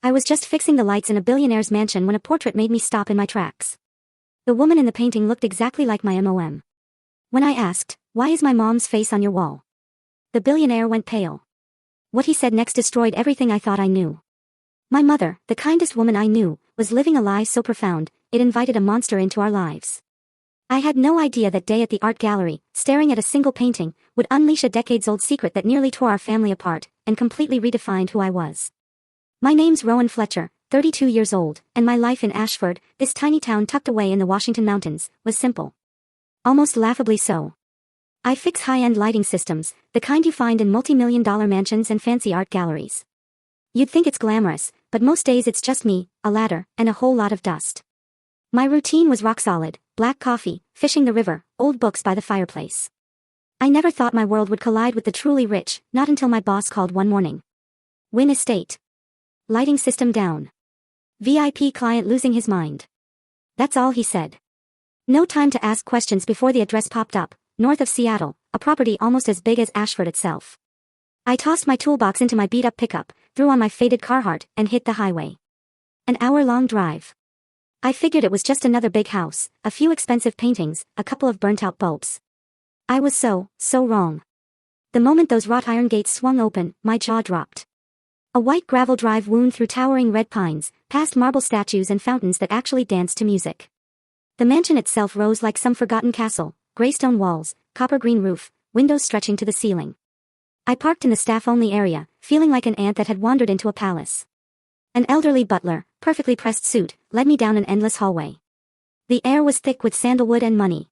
I was just fixing the lights in a billionaire's mansion when a portrait made me stop in my tracks. The woman in the painting looked exactly like my mom. When I asked, "Why is my mom's face on your wall?" the billionaire went pale. What he said next destroyed everything I thought I knew. My mother, the kindest woman I knew, was living a lie so profound, it invited a monster into our lives. I had no idea that day at the art gallery, staring at a single painting, would unleash a decades-old secret that nearly tore our family apart, and completely redefined who I was. My name's Rowan Fletcher, 32 years old, and my life in Ashford, this tiny town tucked away in the Washington Mountains, was simple. Almost laughably so. I fix high-end lighting systems, the kind you find in multi-million-dollar mansions and fancy art galleries. You'd think it's glamorous, but most days it's just me, a ladder, and a whole lot of dust. My routine was rock solid: black coffee, fishing the river, old books by the fireplace. I never thought my world would collide with the truly rich, not until my boss called one morning. Win estate. Lighting system down. VIP client losing his mind. That's all he said. No time to ask questions before the address popped up, north of Seattle, a property almost as big as Ashford itself. I tossed my toolbox into my beat-up pickup, threw on my faded Carhartt, and hit the highway. An hour-long drive. I figured it was just another big house, a few expensive paintings, a couple of burnt-out bulbs. I was so wrong. The moment those wrought iron gates swung open, my jaw dropped. A white gravel drive wound through towering red pines, past marble statues and fountains that actually danced to music. The mansion itself rose like some forgotten castle, gray stone walls, copper green roof, windows stretching to the ceiling. I parked in the staff-only area, feeling like an ant that had wandered into a palace. An elderly butler, perfectly pressed suit, led me down an endless hallway. The air was thick with sandalwood and money.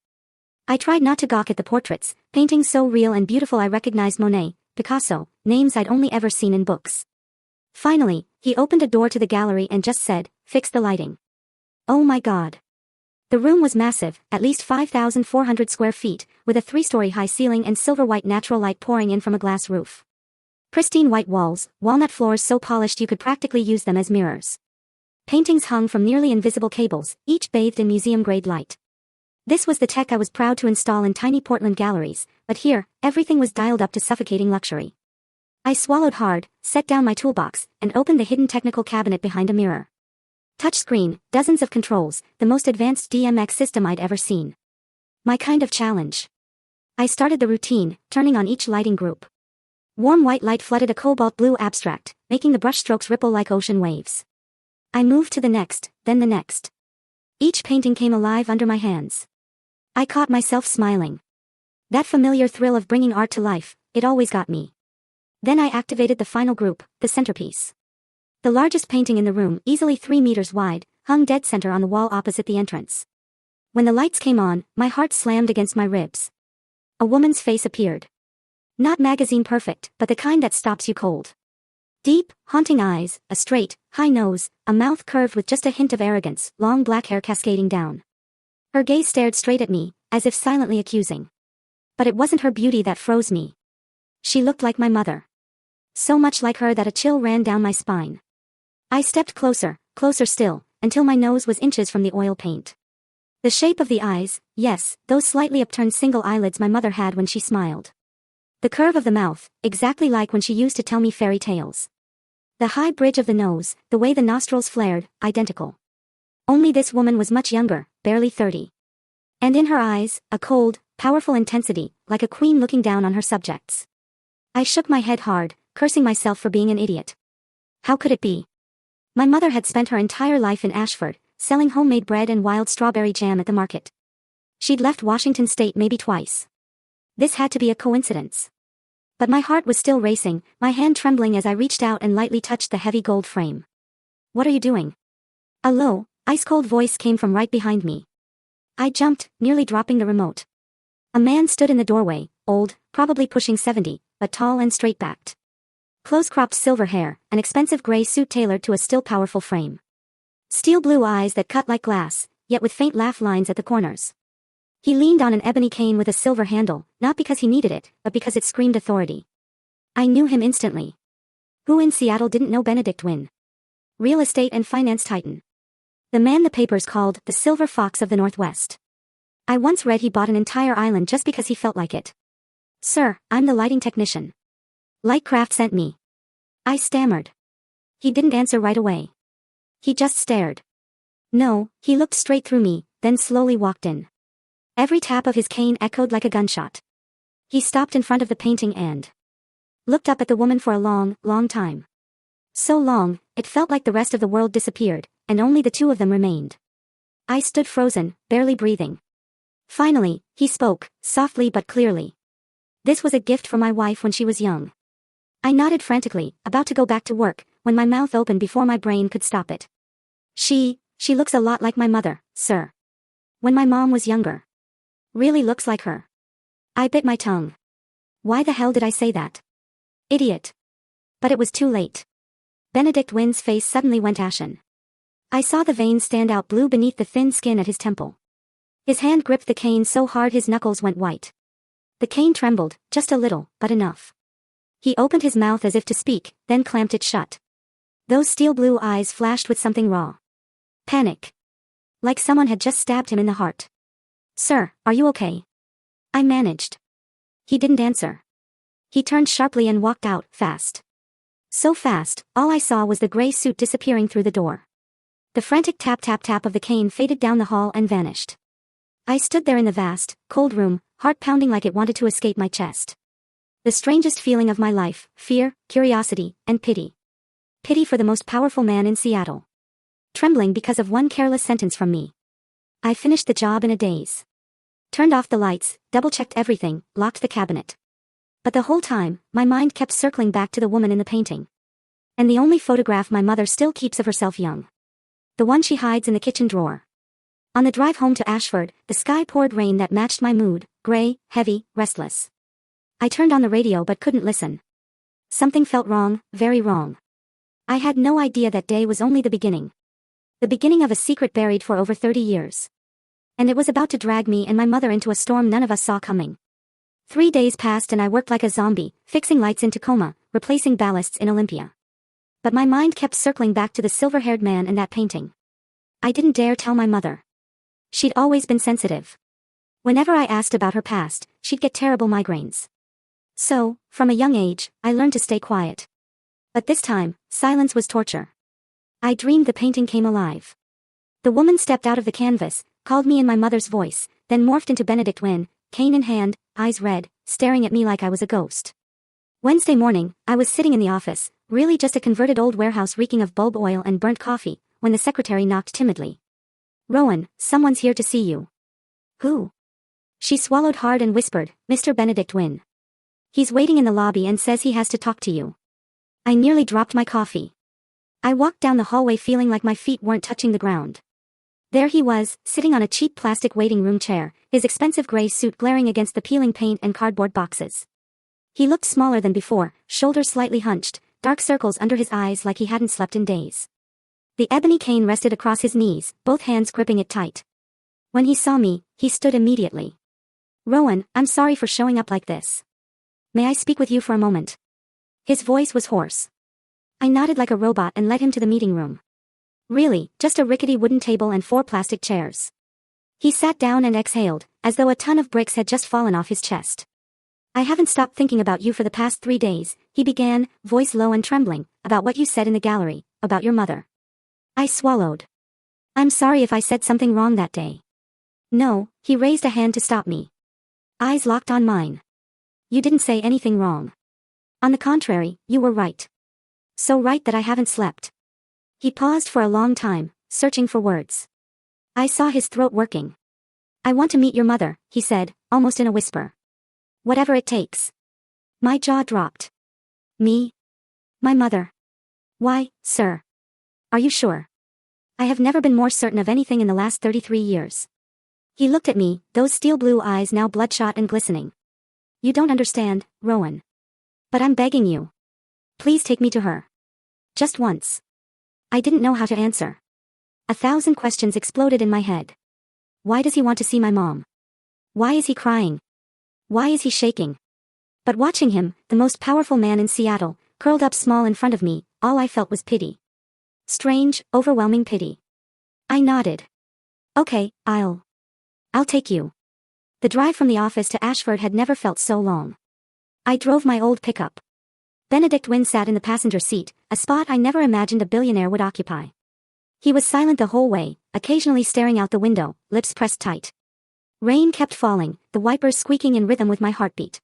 I tried not to gawk at the portraits, paintings so real and beautiful I recognized Monet, Picasso, names I'd only ever seen in books. Finally, he opened a door to the gallery and just said, "Fix the lighting." Oh my God. The room was massive, at least 5,400 square feet, with a 3-story high ceiling and silver-white natural light pouring in from a glass roof. Pristine white walls, walnut floors so polished you could practically use them as mirrors. Paintings hung from nearly invisible cables, each bathed in museum-grade light. This was the tech I was proud to install in tiny Portland galleries, but here, everything was dialed up to suffocating luxury. I swallowed hard, set down my toolbox, and opened the hidden technical cabinet behind a mirror. Touchscreen, dozens of controls, the most advanced DMX system I'd ever seen. My kind of challenge. I started the routine, turning on each lighting group. Warm white light flooded a cobalt blue abstract, making the brushstrokes ripple like ocean waves. I moved to the next, then the next. Each painting came alive under my hands. I caught myself smiling. That familiar thrill of bringing art to life, it always got me. Then I activated the final group, the centerpiece. The largest painting in the room, easily 3 meters wide, hung dead center on the wall opposite the entrance. When the lights came on, my heart slammed against my ribs. A woman's face appeared. Not magazine perfect, but the kind that stops you cold. Deep, haunting eyes, a straight, high nose, a mouth curved with just a hint of arrogance, long black hair cascading down. Her gaze stared straight at me, as if silently accusing. But it wasn't her beauty that froze me. She looked like my mother. So much like her that a chill ran down my spine. I stepped closer, closer still, until my nose was inches from the oil paint. The shape of the eyes, yes, those slightly upturned single eyelids my mother had when she smiled. The curve of the mouth, exactly like when she used to tell me fairy tales. The high bridge of the nose, the way the nostrils flared, identical. Only this woman was much younger, barely 30. And in her eyes, a cold, powerful intensity, like a queen looking down on her subjects. I shook my head hard, cursing myself for being an idiot. How could it be? My mother had spent her entire life in Ashford, selling homemade bread and wild strawberry jam at the market. She'd left Washington State maybe twice. This had to be a coincidence. But my heart was still racing, my hand trembling as I reached out and lightly touched the heavy gold frame. "What are you doing?" A low, ice-cold voice came from right behind me. I jumped, nearly dropping the remote. A man stood in the doorway, old, probably pushing 70, but tall and straight-backed. Close-cropped silver hair, an expensive gray suit tailored to a still powerful frame. Steel blue eyes that cut like glass, yet with faint laugh lines at the corners. He leaned on an ebony cane with a silver handle, not because he needed it, but because it screamed authority. I knew him instantly. Who in Seattle didn't know Benedict Wynn? Real estate and finance titan. The man the papers called the Silver Fox of the Northwest. I once read he bought an entire island just because he felt like it. "Sir, I'm the lighting technician. Lightcraft sent me." I stammered. He didn't answer right away. He just stared. No, he looked straight through me, then slowly walked in. Every tap of his cane echoed like a gunshot. He stopped in front of the painting and looked up at the woman for a long, long time. So long, it felt like the rest of the world disappeared, and only the two of them remained. I stood frozen, barely breathing. Finally, he spoke, softly but clearly. This was a gift from my wife when she was young. I nodded frantically, about to go back to work, when my mouth opened before my brain could stop it. She looks a lot like my mother, sir. When my mom was younger. Really looks like her. I bit my tongue. Why the hell did I say that? Idiot. But it was too late. Benedict Wynn's face suddenly went ashen. I saw the veins stand out blue beneath the thin skin at his temple. His hand gripped the cane so hard his knuckles went white. The cane trembled, just a little, but enough. He opened his mouth as if to speak, then clamped it shut. Those steel blue eyes flashed with something raw. Panic. Like someone had just stabbed him in the heart. Sir, are you okay? I managed. He didn't answer. He turned sharply and walked out, fast. So fast, all I saw was the gray suit disappearing through the door. The frantic tap-tap-tap of the cane faded down the hall and vanished. I stood there in the vast, cold room, heart pounding like it wanted to escape my chest. The strangest feeling of my life, fear, curiosity, and pity. Pity for the most powerful man in Seattle. Trembling because of one careless sentence from me. I finished the job in a daze. Turned off the lights, double-checked everything, locked the cabinet. But the whole time, my mind kept circling back to the woman in the painting. And the only photograph my mother still keeps of herself young. The one she hides in the kitchen drawer. On the drive home to Ashford, the sky poured rain that matched my mood, gray, heavy, restless. I turned on the radio but couldn't listen. Something felt wrong, very wrong. I had no idea that day was only the beginning. The beginning of a secret buried for over 30 years. And it was about to drag me and my mother into a storm none of us saw coming. 3 days passed and I worked like a zombie, fixing lights in Tacoma, replacing ballasts in Olympia. But my mind kept circling back to the silver-haired man and that painting. I didn't dare tell my mother. She'd always been sensitive. Whenever I asked about her past, she'd get terrible migraines. So, from a young age, I learned to stay quiet. But this time, silence was torture. I dreamed the painting came alive. The woman stepped out of the canvas, called me in my mother's voice, then morphed into Benedict Wynn, cane in hand, eyes red, staring at me like I was a ghost. Wednesday morning, I was sitting in the office, really just a converted old warehouse reeking of bulb oil and burnt coffee, when the secretary knocked timidly. Rowan, someone's here to see you. Who? She swallowed hard and whispered, Mr. Benedict Wynn. He's waiting in the lobby and says he has to talk to you. I nearly dropped my coffee. I walked down the hallway feeling like my feet weren't touching the ground. There he was, sitting on a cheap plastic waiting room chair, his expensive gray suit glaring against the peeling paint and cardboard boxes. He looked smaller than before, shoulders slightly hunched, dark circles under his eyes like he hadn't slept in days. The ebony cane rested across his knees, both hands gripping it tight. When he saw me, he stood immediately. Rowan, I'm sorry for showing up like this. May I speak with you for a moment? His voice was hoarse. I nodded like a robot and led him to the meeting room. Really, just a rickety wooden table and 4 plastic chairs. He sat down and exhaled, as though a ton of bricks had just fallen off his chest. I haven't stopped thinking about you for the past 3 days, he began, voice low and trembling, about what you said in the gallery, about your mother. I swallowed. I'm sorry if I said something wrong that day. No, he raised a hand to stop me. Eyes locked on mine. You didn't say anything wrong. On the contrary, you were right. So right that I haven't slept. He paused for a long time, searching for words. I saw his throat working. I want to meet your mother, he said, almost in a whisper. Whatever it takes. My jaw dropped. Me? My mother. Why, sir? Are you sure? I have never been more certain of anything in the last 33 years. He looked at me, those steel blue eyes now bloodshot and glistening. You don't understand, Rowan. But I'm begging you. Please take me to her. Just once. I didn't know how to answer. 1,000 questions exploded in my head. Why does he want to see my mom? Why is he crying? Why is he shaking? But watching him, the most powerful man in Seattle, curled up small in front of me, all I felt was pity. Strange, overwhelming pity. I nodded. Okay, I'll take you. The drive from the office to Ashford had never felt so long. I drove my old pickup. Benedict Wynn sat in the passenger seat, a spot I never imagined a billionaire would occupy. He was silent the whole way, occasionally staring out the window, lips pressed tight. Rain kept falling, the wipers squeaking in rhythm with my heartbeat.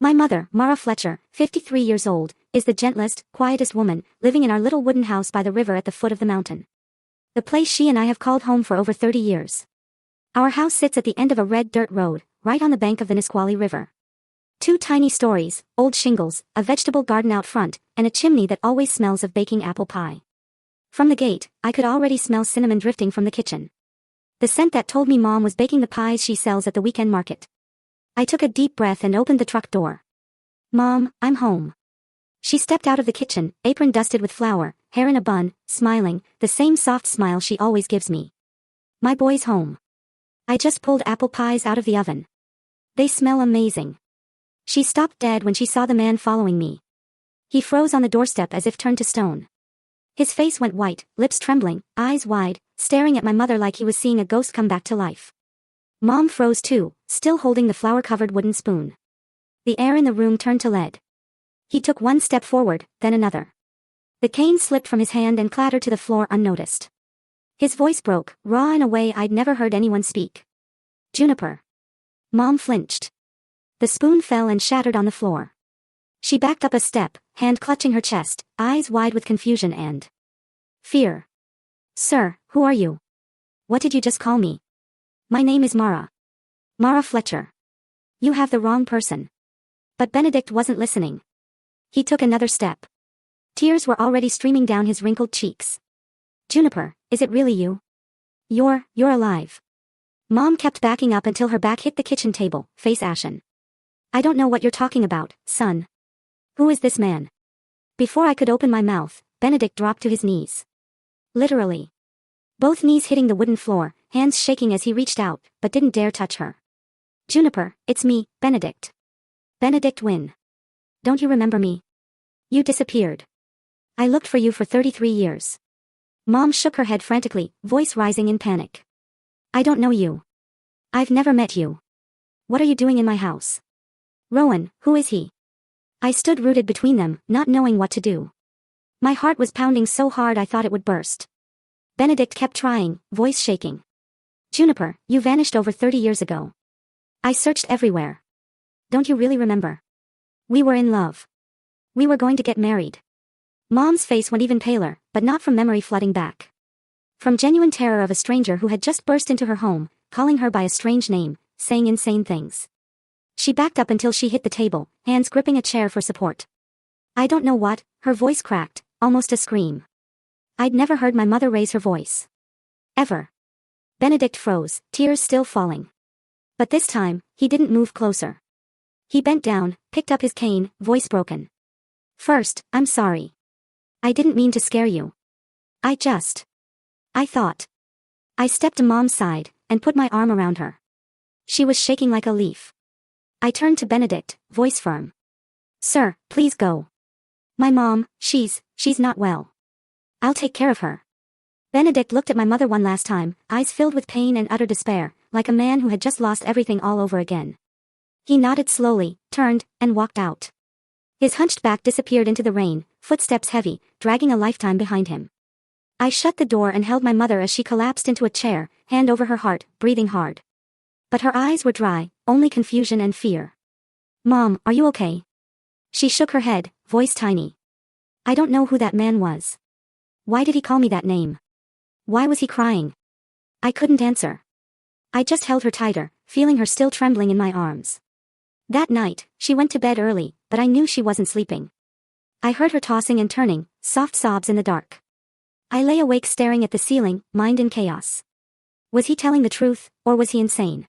My mother, Mara Fletcher, 53 years old, is the gentlest, quietest woman, living in our little wooden house by the river at the foot of the mountain. The place she and I have called home for over 30 years. Our house sits at the end of a red dirt road, right on the bank of the Nisqually River. 2 tiny stories, old shingles, a vegetable garden out front, and a chimney that always smells of baking apple pie. From the gate, I could already smell cinnamon drifting from the kitchen. The scent that told me Mom was baking the pies she sells at the weekend market. I took a deep breath and opened the truck door. "Mom, I'm home." She stepped out of the kitchen, apron dusted with flour, hair in a bun, smiling, the same soft smile she always gives me. "My boy's home. I just pulled apple pies out of the oven. They smell amazing." She stopped dead when she saw the man following me. He froze on the doorstep as if turned to stone. His face went white, lips trembling, eyes wide, staring at my mother like he was seeing a ghost come back to life. Mom froze too, still holding the flour-covered wooden spoon. The air in the room turned to lead. He took one step forward, then another. The cane slipped from his hand and clattered to the floor unnoticed. His voice broke, raw in a way I'd never heard anyone speak. "Juniper." Mom flinched. The spoon fell and shattered on the floor. She backed up a step, hand clutching her chest, eyes wide with confusion and fear. "Sir, who are you? What did you just call me?" "My name is Mara. Mara Fletcher." "You have the wrong person." But Benedict wasn't listening. He took another step. Tears were already streaming down his wrinkled cheeks. "Juniper, is it really you? You're alive." Mom kept backing up until her back hit the kitchen table, face ashen. "I don't know what you're talking about, son. Who is this man?" Before I could open my mouth, Benedict dropped to his knees. Literally. Both knees hitting the wooden floor, hands shaking as he reached out, but didn't dare touch her. "Juniper, it's me, Benedict. Benedict Wynne. Don't you remember me? You disappeared. I looked for you for 33 years. Mom shook her head frantically, voice rising in panic. "I don't know you. I've never met you. What are you doing in my house?" "Rowan, who is he?" I stood rooted between them, not knowing what to do. My heart was pounding so hard I thought it would burst. Benedict kept trying, voice shaking. "Juniper, you vanished over 30 years ago. I searched everywhere. Don't you really remember? We were in love. We were going to get married." Mom's face went even paler, but not from memory flooding back. From genuine terror of a stranger who had just burst into her home, calling her by a strange name, saying insane things. She backed up until she hit the table, hands gripping a chair for support. "I don't know what," her voice cracked, almost a scream. I'd never heard my mother raise her voice. Ever. Benedict froze, tears still falling. But this time, he didn't move closer. He bent down, picked up his cane, voice broken. "First, I'm sorry. I didn't mean to scare you. I thought." I stepped to Mom's side, and put my arm around her. She was shaking like a leaf. I turned to Benedict, voice firm. "Sir, please go. My mom, she's not well. I'll take care of her." Benedict looked at my mother one last time, eyes filled with pain and utter despair, like a man who had just lost everything all over again. He nodded slowly, turned, and walked out. His hunched back disappeared into the rain, footsteps heavy, dragging a lifetime behind him. I shut the door and held my mother as she collapsed into a chair, hand over her heart, breathing hard. But her eyes were dry, only confusion and fear. "Mom, are you okay?" She shook her head, voice tiny. "I don't know who that man was. Why did he call me that name? Why was he crying?" I couldn't answer. I just held her tighter, feeling her still trembling in my arms. That night, she went to bed early, but I knew she wasn't sleeping. I heard her tossing and turning, soft sobs in the dark. I lay awake staring at the ceiling, mind in chaos. Was he telling the truth, or was he insane?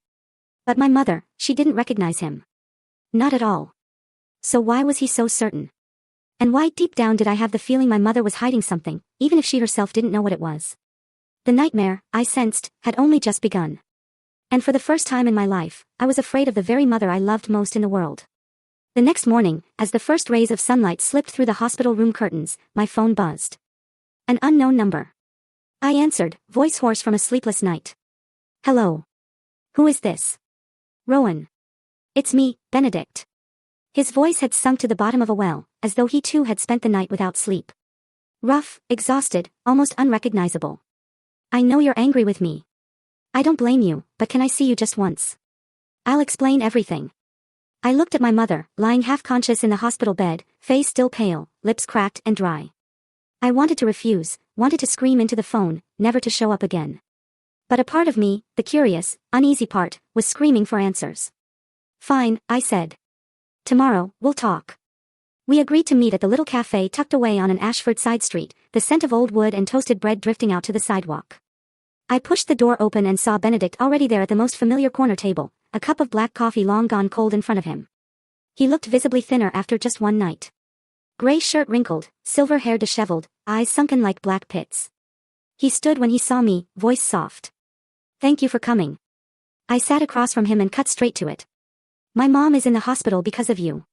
But my mother, she didn't recognize him. Not at all. So why was he so certain? And why deep down did I have the feeling my mother was hiding something, even if she herself didn't know what it was? The nightmare, I sensed, had only just begun. And for the first time in my life, I was afraid of the very mother I loved most in the world. The next morning, as the first rays of sunlight slipped through the hospital room curtains, my phone buzzed. An unknown number. I answered, voice hoarse from a sleepless night. "Hello. Who is this?" "Rowan. It's me, Benedict." His voice had sunk to the bottom of a well, as though he too had spent the night without sleep. Rough, exhausted, almost unrecognizable. I know you're angry with me. I don't blame you, but can I see you just once? I'll explain everything. I looked at my mother, lying half-conscious in the hospital bed, face still pale, lips cracked and dry. I wanted to refuse, wanted to scream into the phone, never to show up again. But a part of me, the curious, uneasy part, was screaming for answers. Fine, I said. Tomorrow, we'll talk. We agreed to meet at the little cafe tucked away on an Ashford side street, the scent of old wood and toasted bread drifting out to the sidewalk. I pushed the door open and saw Benedict already there at the most familiar corner table, a cup of black coffee long gone cold in front of him. He looked visibly thinner after just one night. Gray shirt wrinkled, silver hair disheveled, eyes sunken like black pits. He stood when he saw me, voice soft. Thank you for coming. I sat across from him and cut straight to it. My mom is in the hospital because of you.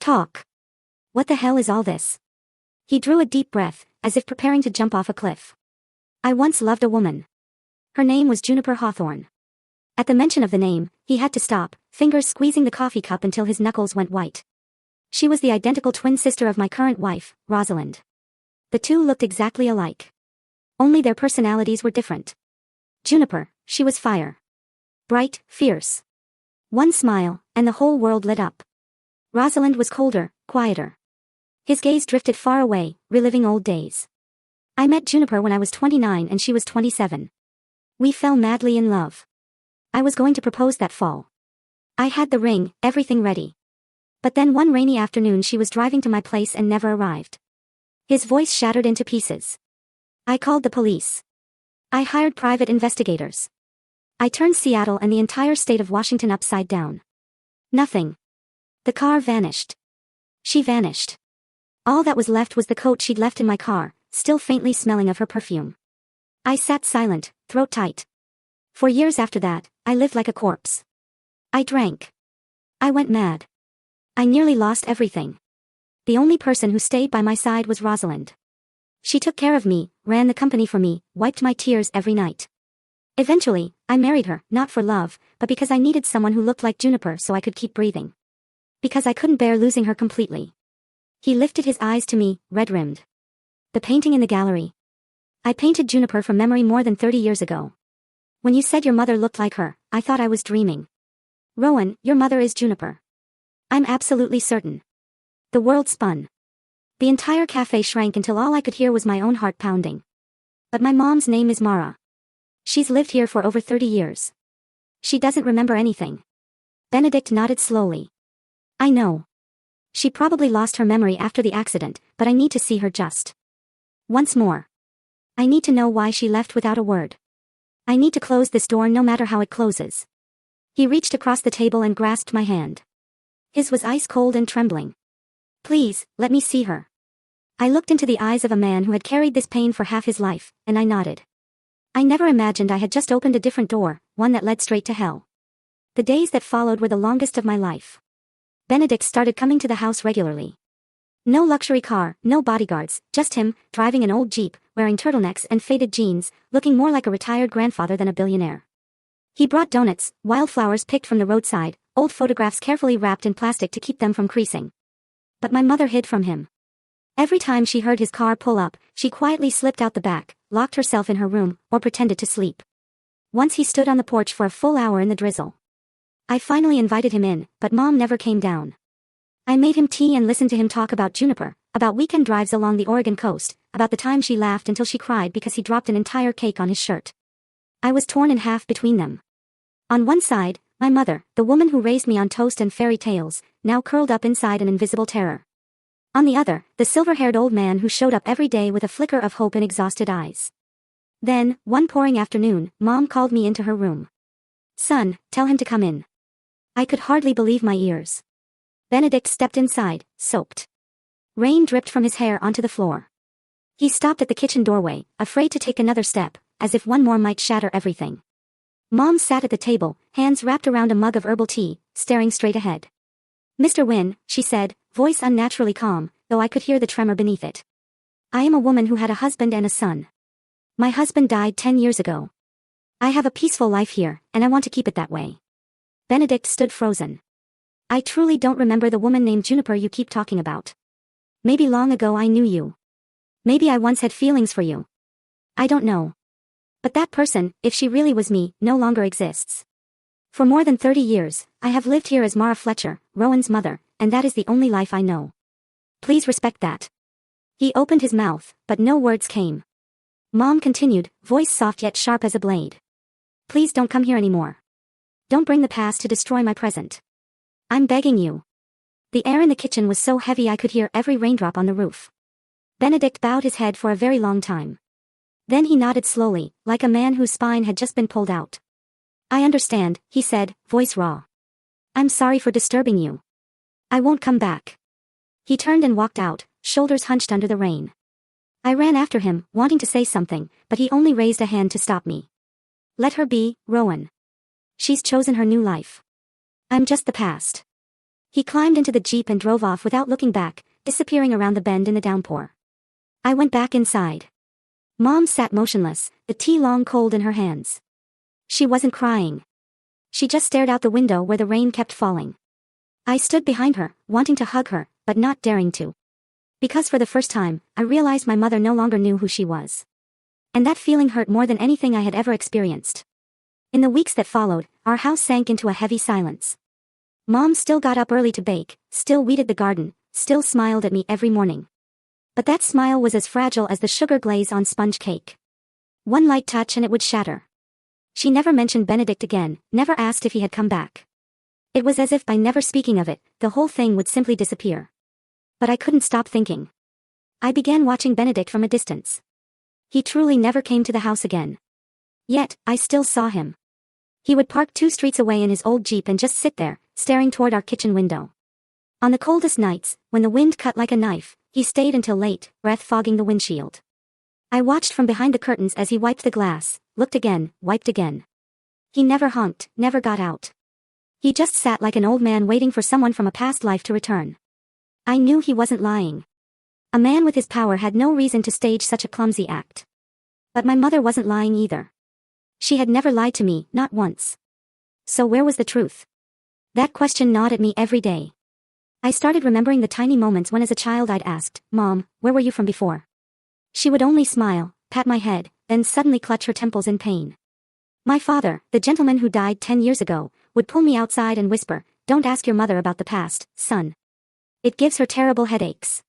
Talk. What the hell is all this? He drew a deep breath, as if preparing to jump off a cliff. I once loved a woman. Her name was Juniper Hawthorne. At the mention of the name, he had to stop, fingers squeezing the coffee cup until his knuckles went white. She was the identical twin sister of my current wife, Rosalind. The two looked exactly alike. Only their personalities were different. Juniper, she was fire. Bright, fierce. One smile, and the whole world lit up. Rosalind was colder, quieter. His gaze drifted far away, reliving old days. I met Juniper when I was 29 and she was 27. We fell madly in love. I was going to propose that fall. I had the ring, everything ready. But then one rainy afternoon she was driving to my place and never arrived. His voice shattered into pieces. I called the police. I hired private investigators. I turned Seattle and the entire state of Washington upside down. Nothing. The car vanished. She vanished. All that was left was the coat she'd left in my car, still faintly smelling of her perfume. I sat silent, throat tight. For years after that, I lived like a corpse. I drank. I went mad. I nearly lost everything. The only person who stayed by my side was Rosalind. She took care of me, ran the company for me, wiped my tears every night. Eventually, I married her, not for love, but because I needed someone who looked like Juniper so I could keep breathing. Because I couldn't bear losing her completely. He lifted his eyes to me, red-rimmed. The painting in the gallery. I painted Juniper from memory more than 30 years ago. When you said your mother looked like her, I thought I was dreaming. Rowan, your mother is Juniper. I'm absolutely certain. The world spun. The entire cafe shrank until all I could hear was my own heart pounding. But my mom's name is Mara. She's lived here for over 30 years. She doesn't remember anything. Benedict nodded slowly. I know. She probably lost her memory after the accident, but I need to see her just once more. I need to know why she left without a word. I need to close this door no matter how it closes. He reached across the table and grasped my hand. His was ice cold and trembling. Please, let me see her. I looked into the eyes of a man who had carried this pain for half his life, and I nodded. I never imagined I had just opened a different door, one that led straight to hell. The days that followed were the longest of my life. Benedict started coming to the house regularly. No luxury car, no bodyguards, just him, driving an old Jeep, wearing turtlenecks and faded jeans, looking more like a retired grandfather than a billionaire. He brought donuts, wildflowers picked from the roadside, old photographs carefully wrapped in plastic to keep them from creasing. But my mother hid from him. Every time she heard his car pull up, she quietly slipped out the back, locked herself in her room, or pretended to sleep. Once he stood on the porch for a full hour in the drizzle. I finally invited him in, but Mom never came down. I made him tea and listened to him talk about Juniper, about weekend drives along the Oregon coast, about the time she laughed until she cried because he dropped an entire cake on his shirt. I was torn in half between them. On one side, my mother, the woman who raised me on toast and fairy tales, now curled up inside an invisible terror. On the other, the silver-haired old man who showed up every day with a flicker of hope in exhausted eyes. Then, one pouring afternoon, Mom called me into her room. Son, tell him to come in. I could hardly believe my ears. Benedict stepped inside, soaked. Rain dripped from his hair onto the floor. He stopped at the kitchen doorway, afraid to take another step, as if one more might shatter everything. Mom sat at the table, hands wrapped around a mug of herbal tea, staring straight ahead. Mr. Wynne, she said, voice unnaturally calm, though I could hear the tremor beneath it. I am a woman who had a husband and a son. My husband died 10 years ago. I have a peaceful life here, and I want to keep it that way. Benedict stood frozen. I truly don't remember the woman named Juniper you keep talking about. Maybe long ago I knew you. Maybe I once had feelings for you. I don't know. But that person, if she really was me, no longer exists. For more than 30 years, I have lived here as Mara Fletcher, Rowan's mother, and that is the only life I know. Please respect that. He opened his mouth, but no words came. Mom continued, voice soft yet sharp as a blade. Please don't come here anymore. Don't bring the past to destroy my present. I'm begging you. The air in the kitchen was so heavy I could hear every raindrop on the roof. Benedict bowed his head for a very long time. Then he nodded slowly, like a man whose spine had just been pulled out. I understand, he said, voice raw. I'm sorry for disturbing you. I won't come back. He turned and walked out, shoulders hunched under the rain. I ran after him, wanting to say something, but he only raised a hand to stop me. Let her be, Rowan. She's chosen her new life. I'm just the past. He climbed into the Jeep and drove off without looking back, disappearing around the bend in the downpour. I went back inside. Mom sat motionless, the tea long cold in her hands. She wasn't crying. She just stared out the window where the rain kept falling. I stood behind her, wanting to hug her, but not daring to. Because for the first time, I realized my mother no longer knew who she was. And that feeling hurt more than anything I had ever experienced. In the weeks that followed, our house sank into a heavy silence. Mom still got up early to bake, still weeded the garden, still smiled at me every morning. But that smile was as fragile as the sugar glaze on sponge cake. One light touch and it would shatter. She never mentioned Benedict again, never asked if he had come back. It was as if by never speaking of it, the whole thing would simply disappear. But I couldn't stop thinking. I began watching Benedict from a distance. He truly never came to the house again. Yet, I still saw him. He would park 2 streets away in his old Jeep and just sit there, staring toward our kitchen window. On the coldest nights, when the wind cut like a knife, he stayed until late, breath fogging the windshield. I watched from behind the curtains as he wiped the glass, looked again, wiped again. He never honked, never got out. He just sat like an old man waiting for someone from a past life to return. I knew he wasn't lying. A man with his power had no reason to stage such a clumsy act. But my mother wasn't lying either. She had never lied to me, not once. So where was the truth? That question gnawed at me every day. I started remembering the tiny moments when as a child I'd asked, Mom, where were you from before? She would only smile, pat my head, then suddenly clutch her temples in pain. My father, the gentleman who died 10 years ago, would pull me outside and whisper, don't ask your mother about the past, son. It gives her terrible headaches.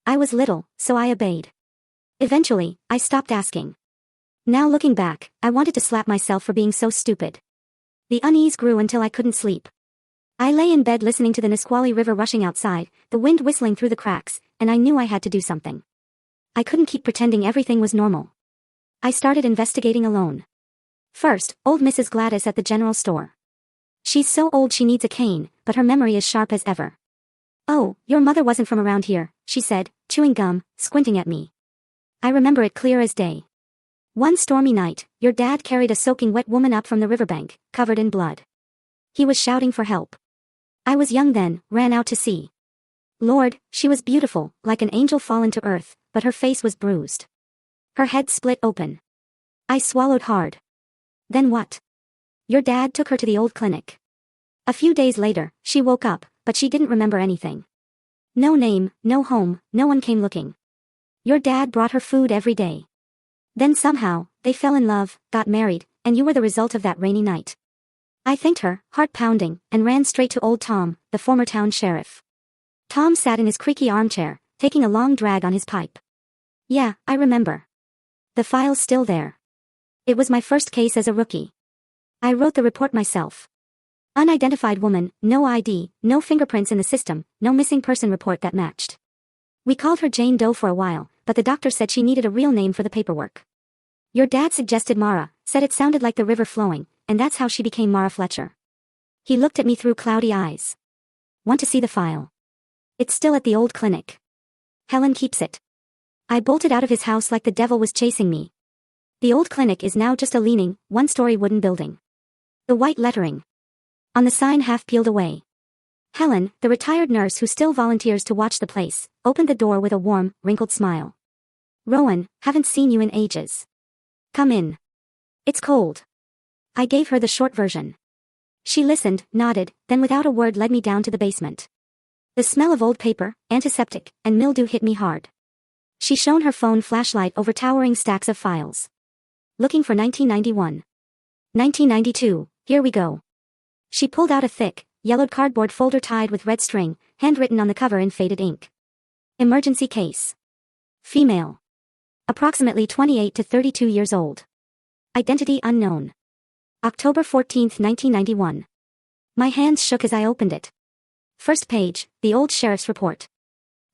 I was little, so I obeyed. Eventually, I stopped asking. Now looking back, I wanted to slap myself for being so stupid. The unease grew until I couldn't sleep. I lay in bed listening to the Nisqually River rushing outside, the wind whistling through the cracks, and I knew I had to do something. I couldn't keep pretending everything was normal. I started investigating alone. First, old Mrs. Gladys at the general store. She's so old she needs a cane, but her memory is sharp as ever. Oh, your mother wasn't from around here, she said, chewing gum, squinting at me. I remember it clear as day. One stormy night, your dad carried a soaking wet woman up from the riverbank, covered in blood. He was shouting for help. I was young then, ran out to see. Lord, she was beautiful, like an angel fallen to earth, but her face was bruised. Her head split open. I swallowed hard. Then what? Your dad took her to the old clinic. A few days later, she woke up, but she didn't remember anything. No name, no home, no one came looking. Your dad brought her food every day. Then somehow, they fell in love, got married, and you were the result of that rainy night. I thanked her, heart pounding, and ran straight to old Tom, the former town sheriff. Tom sat in his creaky armchair, taking a long drag on his pipe. Yeah, I remember. The file's still there. It was my first case as a rookie. I wrote the report myself. Unidentified woman, no ID, no fingerprints in the system, no missing person report that matched. We called her Jane Doe for a while, but the doctor said she needed a real name for the paperwork. Your dad suggested Mara, said it sounded like the river flowing, and that's how she became Mara Fletcher. He looked at me through cloudy eyes. Want to see the file? It's still at the old clinic. Helen keeps it. I bolted out of his house like the devil was chasing me. The old clinic is now just a leaning, one-story wooden building. The white lettering on the sign half peeled away. Helen, the retired nurse who still volunteers to watch the place, opened the door with a warm, wrinkled smile. Rowan, haven't seen you in ages. Come in. It's cold. I gave her the short version. She listened, nodded, then without a word led me down to the basement. The smell of old paper, antiseptic, and mildew hit me hard. She shone her phone flashlight over towering stacks of files. Looking for 1991. 1992, here we go. She pulled out a thick, yellowed cardboard folder tied with red string, handwritten on the cover in faded ink. Emergency case. Female. Approximately 28 to 32 years old. Identity unknown. October 14, 1991. My hands shook as I opened it. First page, the old sheriff's report.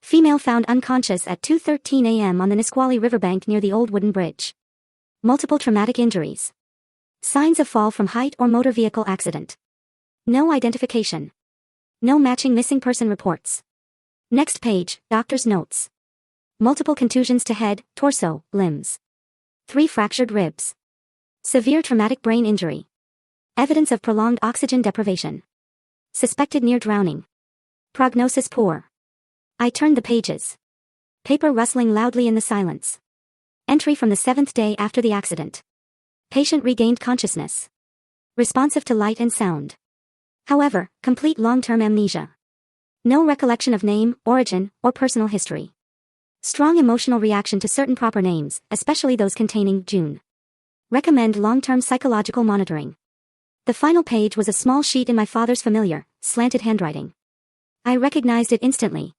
Female found unconscious at 2:13 a.m. on the Nisqually riverbank near the old wooden bridge. Multiple traumatic injuries. Signs of fall from height or motor vehicle accident. No identification. No matching missing person reports. Next page, doctor's notes. Multiple contusions to head, torso, limbs. 3 fractured ribs. Severe traumatic brain injury. Evidence of prolonged oxygen deprivation. Suspected near drowning. Prognosis poor. I turned the pages. Paper rustling loudly in the silence. Entry from the 7th day after the accident. Patient regained consciousness. Responsive to light and sound. However, complete long-term amnesia. No recollection of name, origin, or personal history. Strong emotional reaction to certain proper names, especially those containing June. Recommend long-term psychological monitoring. The final page was a small sheet in my father's familiar, slanted handwriting. I recognized it instantly.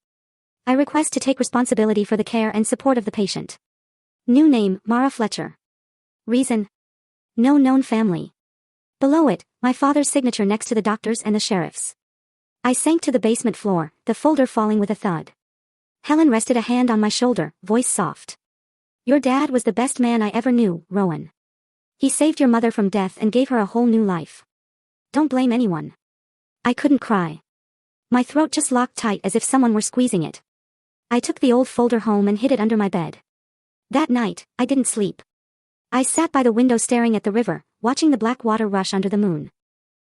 I request to take responsibility for the care and support of the patient. New name, Mara Fletcher. Reason? No known family. Below it, my father's signature next to the doctor's and the sheriff's. I sank to the basement floor, the folder falling with a thud. Helen rested a hand on my shoulder, voice soft. Your dad was the best man I ever knew, Rowan. He saved your mother from death and gave her a whole new life. Don't blame anyone. I couldn't cry. My throat just locked tight as if someone were squeezing it. I took the old folder home and hid it under my bed. That night, I didn't sleep. I sat by the window staring at the river, watching the black water rush under the moon.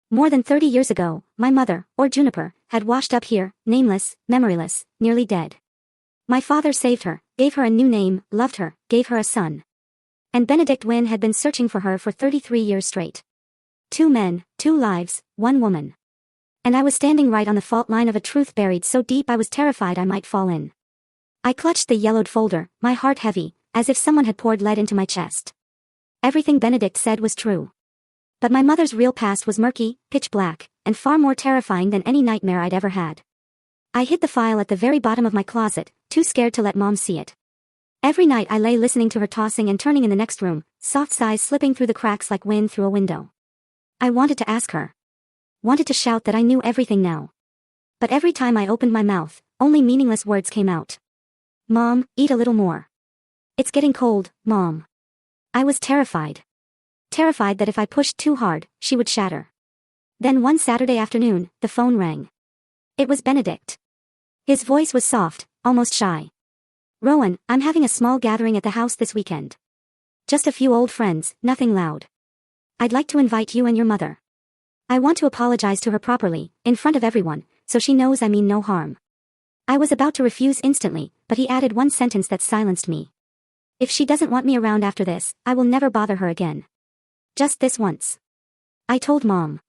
More than 30 years ago, my mother, or Juniper, had washed up here, nameless, memoryless, nearly dead. My father saved her, gave her a new name, loved her, gave her a son. And Benedict Wynne had been searching for her for 33 years straight. 2 men, 2 lives, 1 woman. And I was standing right on the fault line of a truth buried so deep I was terrified I might fall in. I clutched the yellowed folder, my heart heavy, as if someone had poured lead into my chest. Everything Benedict said was true. But my mother's real past was murky, pitch black, and far more terrifying than any nightmare I'd ever had. I hid the file at the very bottom of my closet, too scared to let Mom see it. Every night I lay listening to her tossing and turning in the next room, soft sighs slipping through the cracks like wind through a window. I wanted to ask her. Wanted to shout that I knew everything now. But every time I opened my mouth, only meaningless words came out. Mom, eat a little more. It's getting cold, Mom. I was terrified. Terrified that if I pushed too hard, she would shatter. Then one Saturday afternoon, the phone rang. It was Benedict. His voice was soft, almost shy. Rowan, I'm having a small gathering at the house this weekend. Just a few old friends, nothing loud. I'd like to invite you and your mother. I want to apologize to her properly, in front of everyone, so she knows I mean no harm. I was about to refuse instantly, but he added one sentence that silenced me. If she doesn't want me around after this, I will never bother her again. Just this once. I told Mom.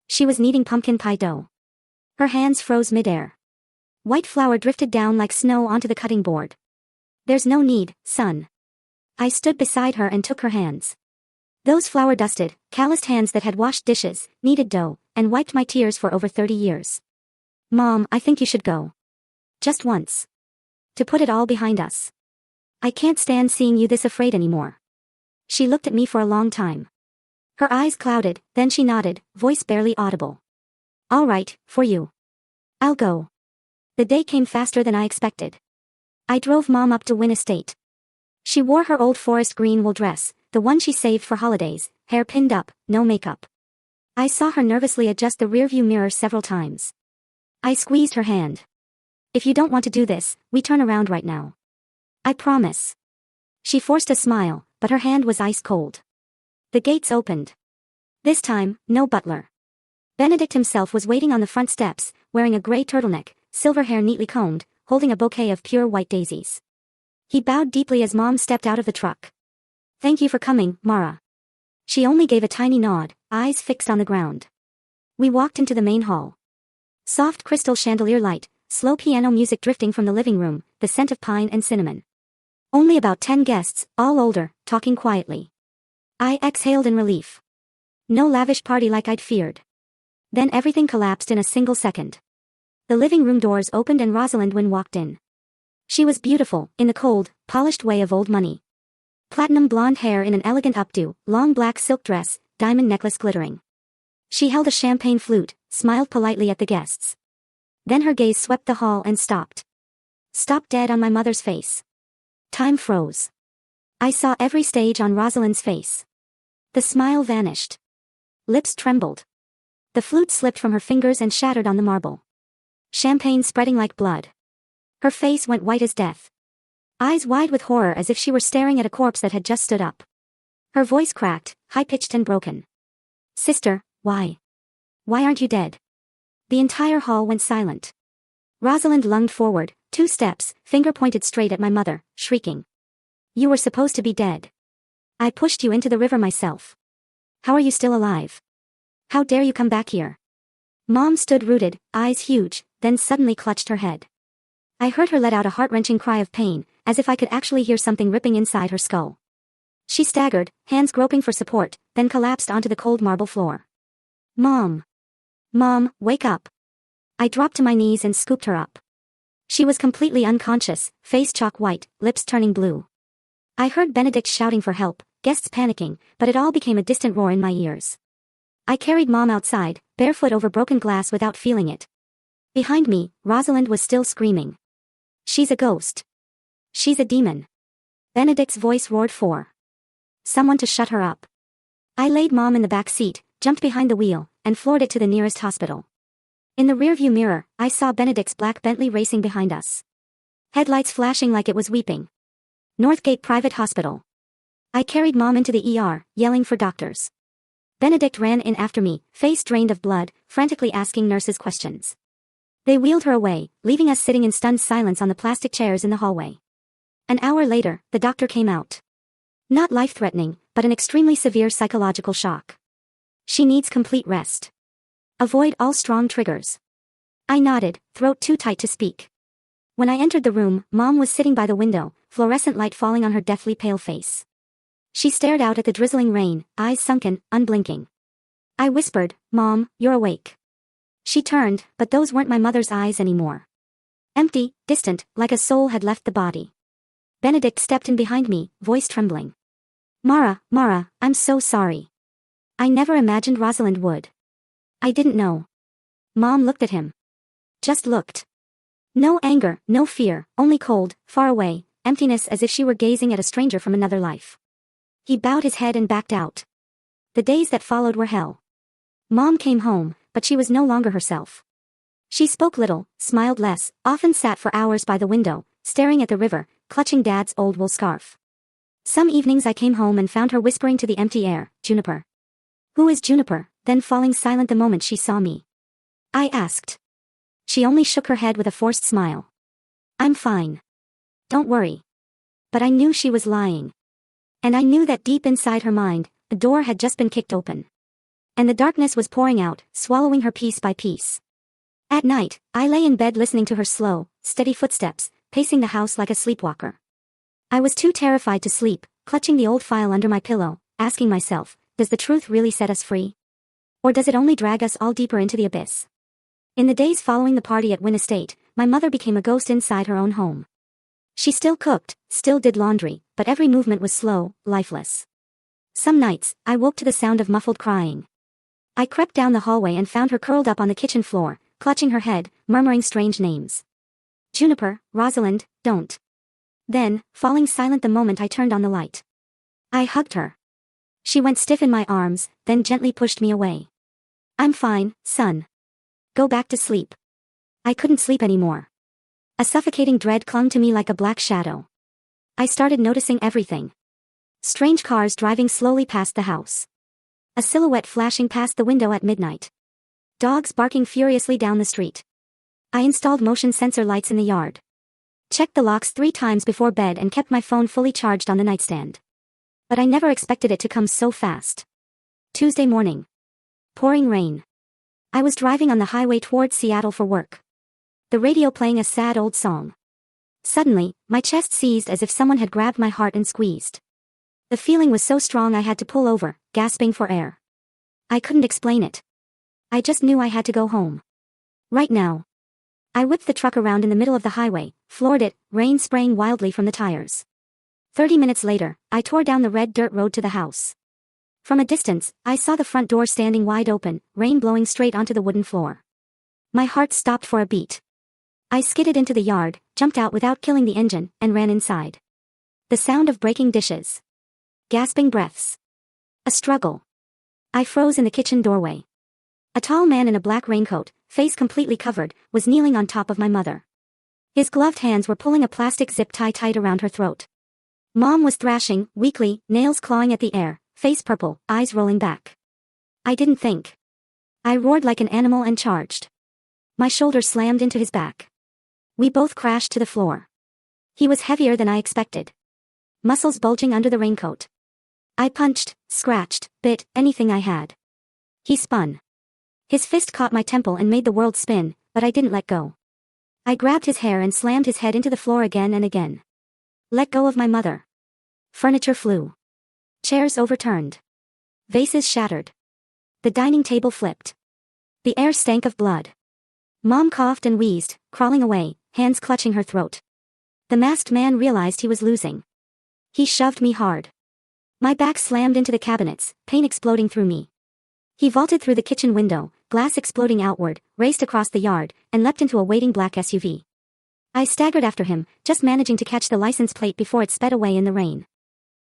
She was kneading pumpkin pie dough. Her hands froze midair. White flour drifted down like snow onto the cutting board. There's no need, son. I stood beside her and took her hands. Those flour-dusted, calloused hands that had washed dishes, kneaded dough, and wiped my tears for over 30 years. Mom, I think you should go. Just once. To put it all behind us. I can't stand seeing you this afraid anymore. She looked at me for a long time. Her eyes clouded, then she nodded, voice barely audible. All right, for you. I'll go. The day came faster than I expected. I drove Mom up to Wynne Estate. She wore her old forest green wool dress, the one she saved for holidays, hair pinned up, no makeup. I saw her nervously adjust the rearview mirror several times. I squeezed her hand. If you don't want to do this, we turn around right now. I promise. She forced a smile, but her hand was ice cold. The gates opened. This time, no butler. Benedict himself was waiting on the front steps, wearing a gray turtleneck, silver hair neatly combed, holding a bouquet of pure white daisies. He bowed deeply as Mom stepped out of the truck. Thank you for coming, Mara. She only gave a tiny nod, eyes fixed on the ground. We walked into the main hall. Soft crystal chandelier light, slow piano music drifting from the living room, the scent of pine and cinnamon. Only about 10 guests, all older, talking quietly. I exhaled in relief. No lavish party like I'd feared. Then everything collapsed in a single second. The living room doors opened and Rosalind Wynn walked in. She was beautiful, in the cold, polished way of old money. Platinum blonde hair in an elegant updo, long black silk dress, diamond necklace glittering. She held a champagne flute, smiled politely at the guests. Then her gaze swept the hall and stopped. Stopped dead on my mother's face. Time froze. I saw every stage on Rosalind's face. The smile vanished. Lips trembled. The flute slipped from her fingers and shattered on the marble. Champagne spreading like blood. Her face went white as death. Eyes wide with horror as if she were staring at a corpse that had just stood up. Her voice cracked, high-pitched and broken. Sister, why? Why aren't you dead? The entire hall went silent. Rosalind lunged forward, 2 steps, finger pointed straight at my mother, shrieking. You were supposed to be dead. I pushed you into the river myself. How are you still alive? How dare you come back here? Mom stood rooted, eyes huge, then suddenly clutched her head. I heard her let out a heart-wrenching cry of pain, as if I could actually hear something ripping inside her skull. She staggered, hands groping for support, then collapsed onto the cold marble floor. Mom! Mom, wake up! I dropped to my knees and scooped her up. She was completely unconscious, face chalk white, lips turning blue. I heard Benedict shouting for help, guests panicking, but it all became a distant roar in my ears. I carried Mom outside, barefoot over broken glass without feeling it. Behind me, Rosalind was still screaming. She's a ghost. She's a demon. Benedict's voice roared for someone to shut her up. I laid Mom in the back seat, jumped behind the wheel, and floored it to the nearest hospital. In the rearview mirror, I saw Benedict's black Bentley racing behind us. Headlights flashing like it was weeping. Northgate Private Hospital. I carried Mom into the ER, yelling for doctors. Benedict ran in after me, face drained of blood, frantically asking nurses questions. They wheeled her away, leaving us sitting in stunned silence on the plastic chairs in the hallway. An hour later, the doctor came out. Not life-threatening, but an extremely severe psychological shock. She needs complete rest. Avoid all strong triggers. I nodded, throat too tight to speak. When I entered the room, Mom was sitting by the window, fluorescent light falling on her deathly pale face. She stared out at the drizzling rain, eyes sunken, unblinking. I whispered, Mom, you're awake. She turned, but those weren't my mother's eyes anymore. Empty, distant, like a soul had left the body. Benedict stepped in behind me, voice trembling. Mara, I'm so sorry. I never imagined Rosalind would. I didn't know. Mom looked at him. Just looked. No anger, no fear, only cold, far away, emptiness as if she were gazing at a stranger from another life. He bowed his head and backed out. The days that followed were hell. Mom came home, but she was no longer herself. She spoke little, smiled less, often sat for hours by the window, staring at the river, clutching Dad's old wool scarf. Some evenings I came home and found her whispering to the empty air, Juniper. Who is Juniper? Then falling silent the moment she saw me. I asked. She only shook her head with a forced smile. I'm fine. Don't worry. But I knew she was lying. And I knew that deep inside her mind, the door had just been kicked open. And the darkness was pouring out, swallowing her piece by piece. At night, I lay in bed listening to her slow, steady footsteps, pacing the house like a sleepwalker. I was too terrified to sleep, clutching the old file under my pillow, asking myself, does the truth really set us free? Or does it only drag us all deeper into the abyss? In the days following the party at Wynn Estate, my mother became a ghost inside her own home. She still cooked, still did laundry, but every movement was slow, lifeless. Some nights, I woke to the sound of muffled crying. I crept down the hallway and found her curled up on the kitchen floor, clutching her head, murmuring strange names. Juniper, Rosalind, don't. Then, falling silent the moment I turned on the light. I hugged her. She went stiff in my arms, then gently pushed me away. I'm fine, son. Go back to sleep. I couldn't sleep anymore. A suffocating dread clung to me like a black shadow. I started noticing everything. Strange cars driving slowly past the house. A silhouette flashing past the window at midnight. Dogs barking furiously down the street. I installed motion sensor lights in the yard. Checked the locks 3 times before bed and kept my phone fully charged on the nightstand. But I never expected it to come so fast. Tuesday morning. Pouring rain. I was driving on the highway towards Seattle for work. The radio playing a sad old song. Suddenly, my chest seized as if someone had grabbed my heart and squeezed. The feeling was so strong I had to pull over, gasping for air. I couldn't explain it. I just knew I had to go home. Right now. I whipped the truck around in the middle of the highway, floored it, rain spraying wildly from the tires. 30 minutes later, I tore down the red dirt road to the house. From a distance, I saw the front door standing wide open, rain blowing straight onto the wooden floor. My heart stopped for a beat. I skidded into the yard, jumped out without killing the engine, and ran inside. The sound of breaking dishes. Gasping breaths. A struggle. I froze in the kitchen doorway. A tall man in a black raincoat, face completely covered, was kneeling on top of my mother. His gloved hands were pulling a plastic zip tie tight around her throat. Mom was thrashing, weakly, nails clawing at the air, face purple, eyes rolling back. I didn't think. I roared like an animal and charged. My shoulder slammed into his back. We both crashed to the floor. He was heavier than I expected. Muscles bulging under the raincoat. I punched, scratched, bit, anything I had. He spun. His fist caught my temple and made the world spin, but I didn't let go. I grabbed his hair and slammed his head into the floor again and again. Let go of my mother. Furniture flew. Chairs overturned. Vases shattered. The dining table flipped. The air stank of blood. Mom coughed and wheezed, crawling away, hands clutching her throat. The masked man realized he was losing. He shoved me hard. My back slammed into the cabinets, pain exploding through me. He vaulted through the kitchen window, glass exploding outward, raced across the yard, and leapt into a waiting black SUV. I staggered after him, just managing to catch the license plate before it sped away in the rain.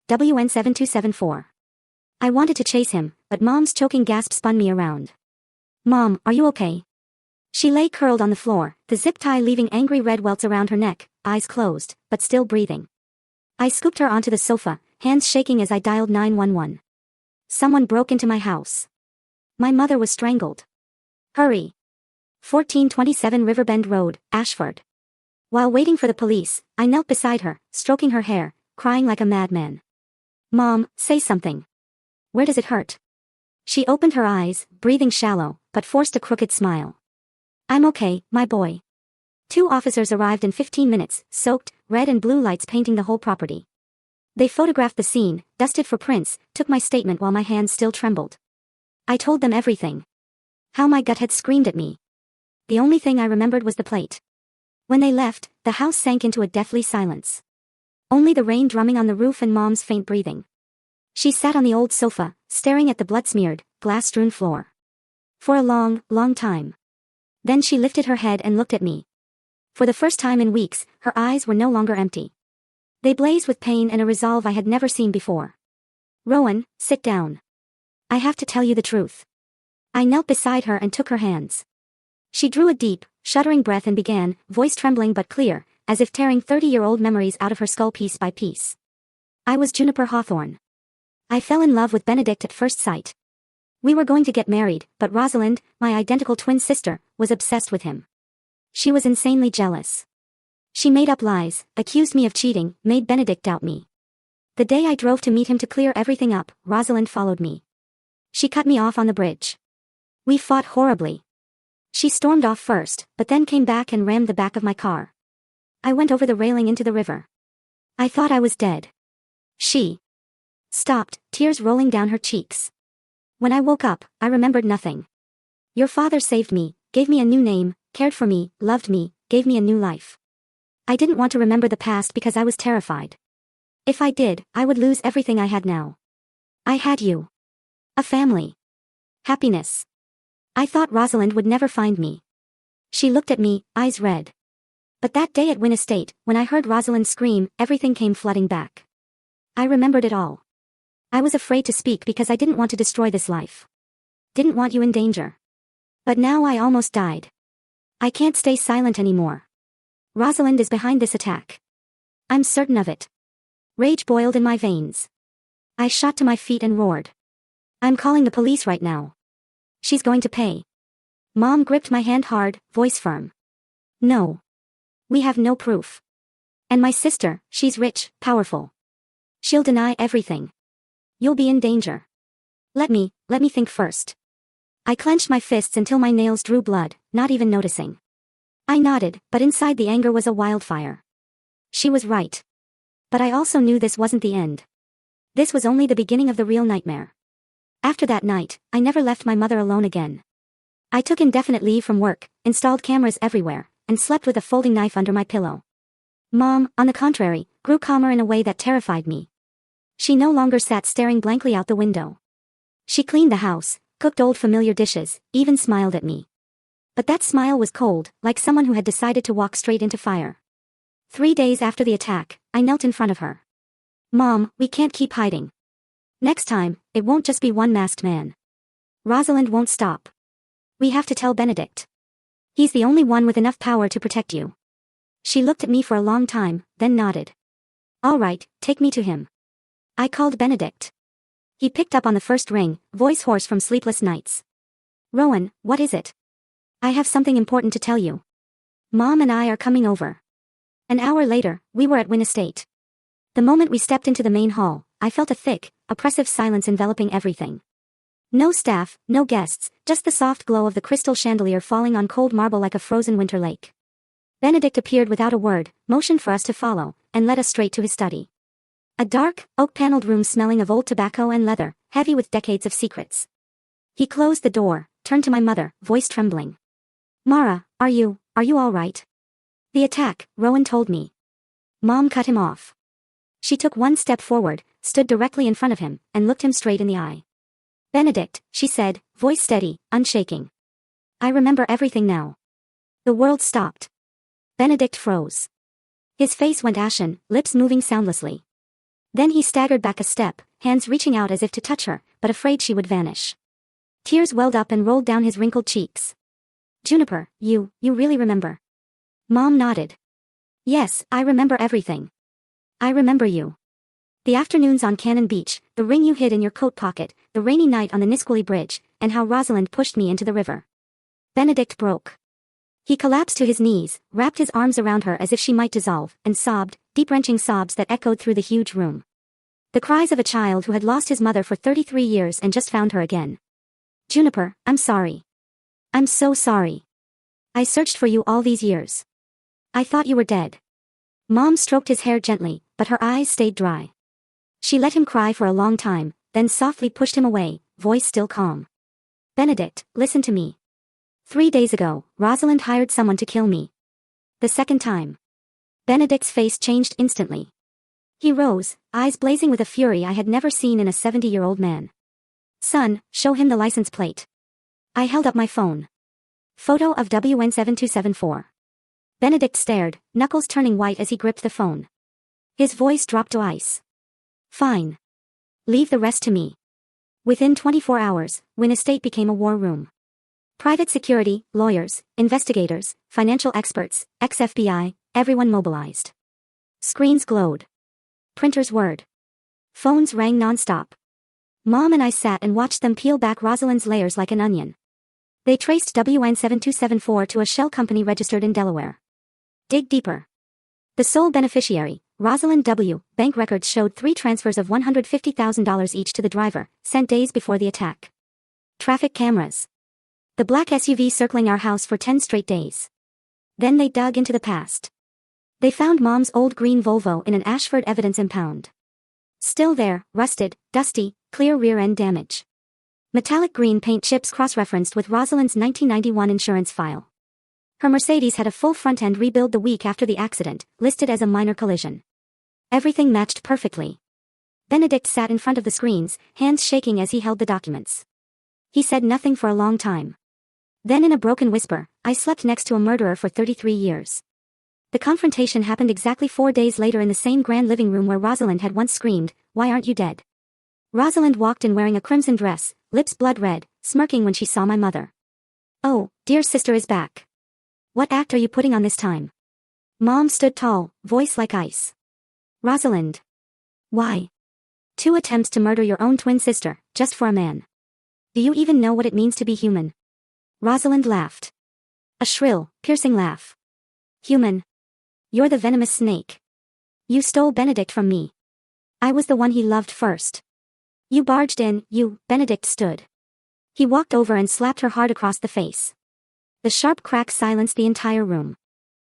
WN7274. I wanted to chase him, but Mom's choking gasp spun me around. Mom, are you okay? She lay curled on the floor, the zip tie leaving angry red welts around her neck, eyes closed, but still breathing. I scooped her onto the sofa, hands shaking as I dialed 911. Someone broke into my house. My mother was strangled. Hurry. 1427 Riverbend Road, Ashford. While waiting for the police, I knelt beside her, stroking her hair, crying like a madman. Mom, say something. Where does it hurt? She opened her eyes, breathing shallow, but forced a crooked smile. I'm okay, my boy. 2 officers arrived in 15 minutes, soaked, red and blue lights painting the whole property. They photographed the scene, dusted for prints, took my statement while my hands still trembled. I told them everything. How my gut had screamed at me. The only thing I remembered was the plate. When they left, the house sank into a deathly silence. Only the rain drumming on the roof and Mom's faint breathing. She sat on the old sofa, staring at the blood-smeared, glass-strewn floor. For a long, long time. Then she lifted her head and looked at me. For the first time in weeks, her eyes were no longer empty. They blazed with pain and a resolve I had never seen before. Rowan, sit down. I have to tell you the truth. I knelt beside her and took her hands. She drew a deep, shuddering breath and began, voice trembling but clear, as if tearing 30-year-old memories out of her skull piece by piece. I was Juniper Hawthorne. I fell in love with Benedict at first sight. We were going to get married, but Rosalind, my identical twin sister, was obsessed with him. She was insanely jealous. She made up lies, accused me of cheating, made Benedict doubt me. The day I drove to meet him to clear everything up, Rosalind followed me. She cut me off on the bridge. We fought horribly. She stormed off first, but then came back and rammed the back of my car. I went over the railing into the river. I thought I was dead. She stopped, tears rolling down her cheeks. When I woke up, I remembered nothing. Your father saved me, gave me a new name, cared for me, loved me, gave me a new life. I didn't want to remember the past because I was terrified. If I did, I would lose everything I had now. I had you. A family. Happiness. I thought Rosalind would never find me. She looked at me, eyes red. But that day at Wynn Estate, when I heard Rosalind scream, everything came flooding back. I remembered it all. I was afraid to speak because I didn't want to destroy this life. Didn't want you in danger. But now I almost died. I can't stay silent anymore. Rosalind is behind this attack. I'm certain of it. Rage boiled in my veins. I shot to my feet and roared. I'm calling the police right now. She's going to pay. Mom gripped my hand hard, voice firm. No. We have no proof. And my sister, she's rich, powerful. She'll deny everything. You'll be in danger. Let me think first. I clenched my fists until my nails drew blood, not even noticing. I nodded, but inside the anger was a wildfire. She was right. But I also knew this wasn't the end. This was only the beginning of the real nightmare. After that night, I never left my mother alone again. I took indefinite leave from work, installed cameras everywhere, and slept with a folding knife under my pillow. Mom, on the contrary, grew calmer in a way that terrified me. She no longer sat staring blankly out the window. She cleaned the house, cooked old familiar dishes, even smiled at me. But that smile was cold, like someone who had decided to walk straight into fire. 3 days after the attack, I knelt in front of her. Mom, we can't keep hiding. Next time, it won't just be one masked man. Rosalind won't stop. We have to tell Benedict. He's the only one with enough power to protect you. She looked at me for a long time, then nodded. All right, take me to him. I called Benedict. He picked up on the first ring, voice hoarse from sleepless nights. Rowan, what is it? I have something important to tell you. Mom and I are coming over. An hour later, we were at Wynn Estate. The moment we stepped into the main hall, I felt a thick, oppressive silence enveloping everything. No staff, no guests, just the soft glow of the crystal chandelier falling on cold marble like a frozen winter lake. Benedict appeared without a word, motioned for us to follow, and led us straight to his study. A dark, oak-paneled room smelling of old tobacco and leather, heavy with decades of secrets. He closed the door, turned to my mother, voice trembling. Mara, are you all right? The attack, Rowan told me. Mom cut him off. She took one step forward, stood directly in front of him, and looked him straight in the eye. Benedict, she said, voice steady, unshaking. I remember everything now. The world stopped. Benedict froze. His face went ashen, lips moving soundlessly. Then he staggered back a step, hands reaching out as if to touch her, but afraid she would vanish. Tears welled up and rolled down his wrinkled cheeks. Juniper, you really remember? Mom nodded. Yes, I remember everything. I remember you. The afternoons on Cannon Beach, the ring you hid in your coat pocket, the rainy night on the Nisqually Bridge, and how Rosalind pushed me into the river. Benedict broke. He collapsed to his knees, wrapped his arms around her as if she might dissolve, and sobbed, deep-wrenching sobs that echoed through the huge room. The cries of a child who had lost his mother for 33 years and just found her again. Juniper, I'm sorry. I'm so sorry. I searched for you all these years. I thought you were dead. Mom stroked his hair gently, but her eyes stayed dry. She let him cry for a long time, then softly pushed him away, voice still calm. Benedict, listen to me. 3 days ago, Rosalind hired someone to kill me. The second time. Benedict's face changed instantly. He rose, eyes blazing with a fury I had never seen in a 70-year-old man. Son, show him the license plate. I held up my phone. Photo of WN7274. Benedict stared, knuckles turning white as he gripped the phone. His voice dropped to ice. Fine. Leave the rest to me. Within 24 hours, Wynn Estate became a war room. Private security, lawyers, investigators, financial experts, ex-FBI, everyone mobilized. Screens glowed. Printers whirred. Phones rang non-stop. Mom and I sat and watched them peel back Rosalind's layers like an onion. They traced WN7274 to a shell company registered in Delaware. Dig deeper. The sole beneficiary, Rosalind W., bank records showed 3 transfers of $150,000 each to the driver, sent days before the attack. Traffic cameras. The black SUV circling our house for 10 straight days. Then they dug into the past. They found Mom's old green Volvo in an Ashford evidence impound. Still there, rusted, dusty, clear rear-end damage. Metallic green paint chips cross-referenced with Rosalind's 1991 insurance file. Her Mercedes had a full front end rebuild the week after the accident, listed as a minor collision. Everything matched perfectly. Benedict sat in front of the screens, hands shaking as he held the documents. He said nothing for a long time. Then in a broken whisper, I slept next to a murderer for 33 years. The confrontation happened exactly 4 days later in the same grand living room where Rosalind had once screamed, "Why aren't you dead?" Rosalind walked in wearing a crimson dress, lips blood red, smirking when she saw my mother. "Oh, dear sister is back. What act are you putting on this time?" Mom stood tall, voice like ice. "Rosalind. Why? 2 attempts to murder your own twin sister, just for a man. Do you even know what it means to be human?" Rosalind laughed. A shrill, piercing laugh. "Human. You're the venomous snake. You stole Benedict from me. I was the one he loved first. You barged in, Benedict stood. He walked over and slapped her hard across the face. The sharp crack silenced the entire room.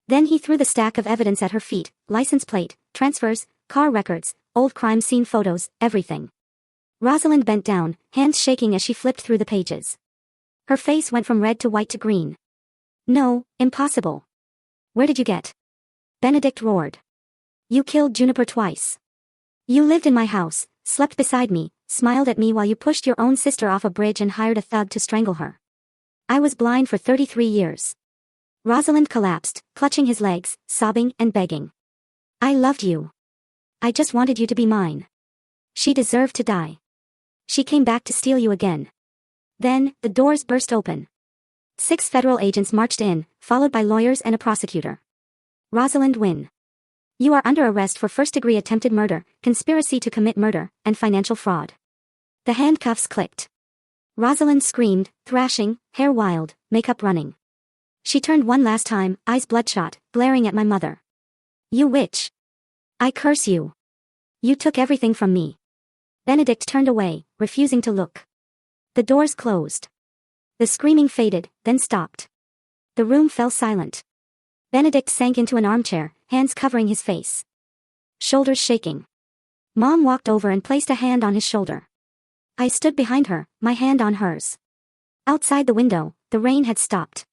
Then he threw the stack of evidence at her feet: license plate, transfers, car records, old crime scene photos, everything. Rosalind bent down, hands shaking as she flipped through the pages. Her face went from red to white to green. No, impossible. Where did you get? Benedict roared. You killed Juniper twice. You lived in my house, slept beside me, smiled at me while you pushed your own sister off a bridge and hired a thug to strangle her. I was blind for 33 years. Rosalind collapsed, clutching his legs, sobbing and begging. I loved you. I just wanted you to be mine. She deserved to die. She came back to steal you again. Then, the doors burst open. 6 federal agents marched in, followed by lawyers and a prosecutor. Rosalind Wynn. You are under arrest for first-degree attempted murder, conspiracy to commit murder, and financial fraud. The handcuffs clicked. Rosalind screamed, thrashing, hair wild, makeup running. She turned one last time, eyes bloodshot, glaring at my mother. You witch. I curse you. You took everything from me. Benedict turned away, refusing to look. The doors closed. The screaming faded, then stopped. The room fell silent. Benedict sank into an armchair, hands covering his face. Shoulders shaking. Mom walked over and placed a hand on his shoulder. I stood behind her, my hand on hers. Outside the window, the rain had stopped.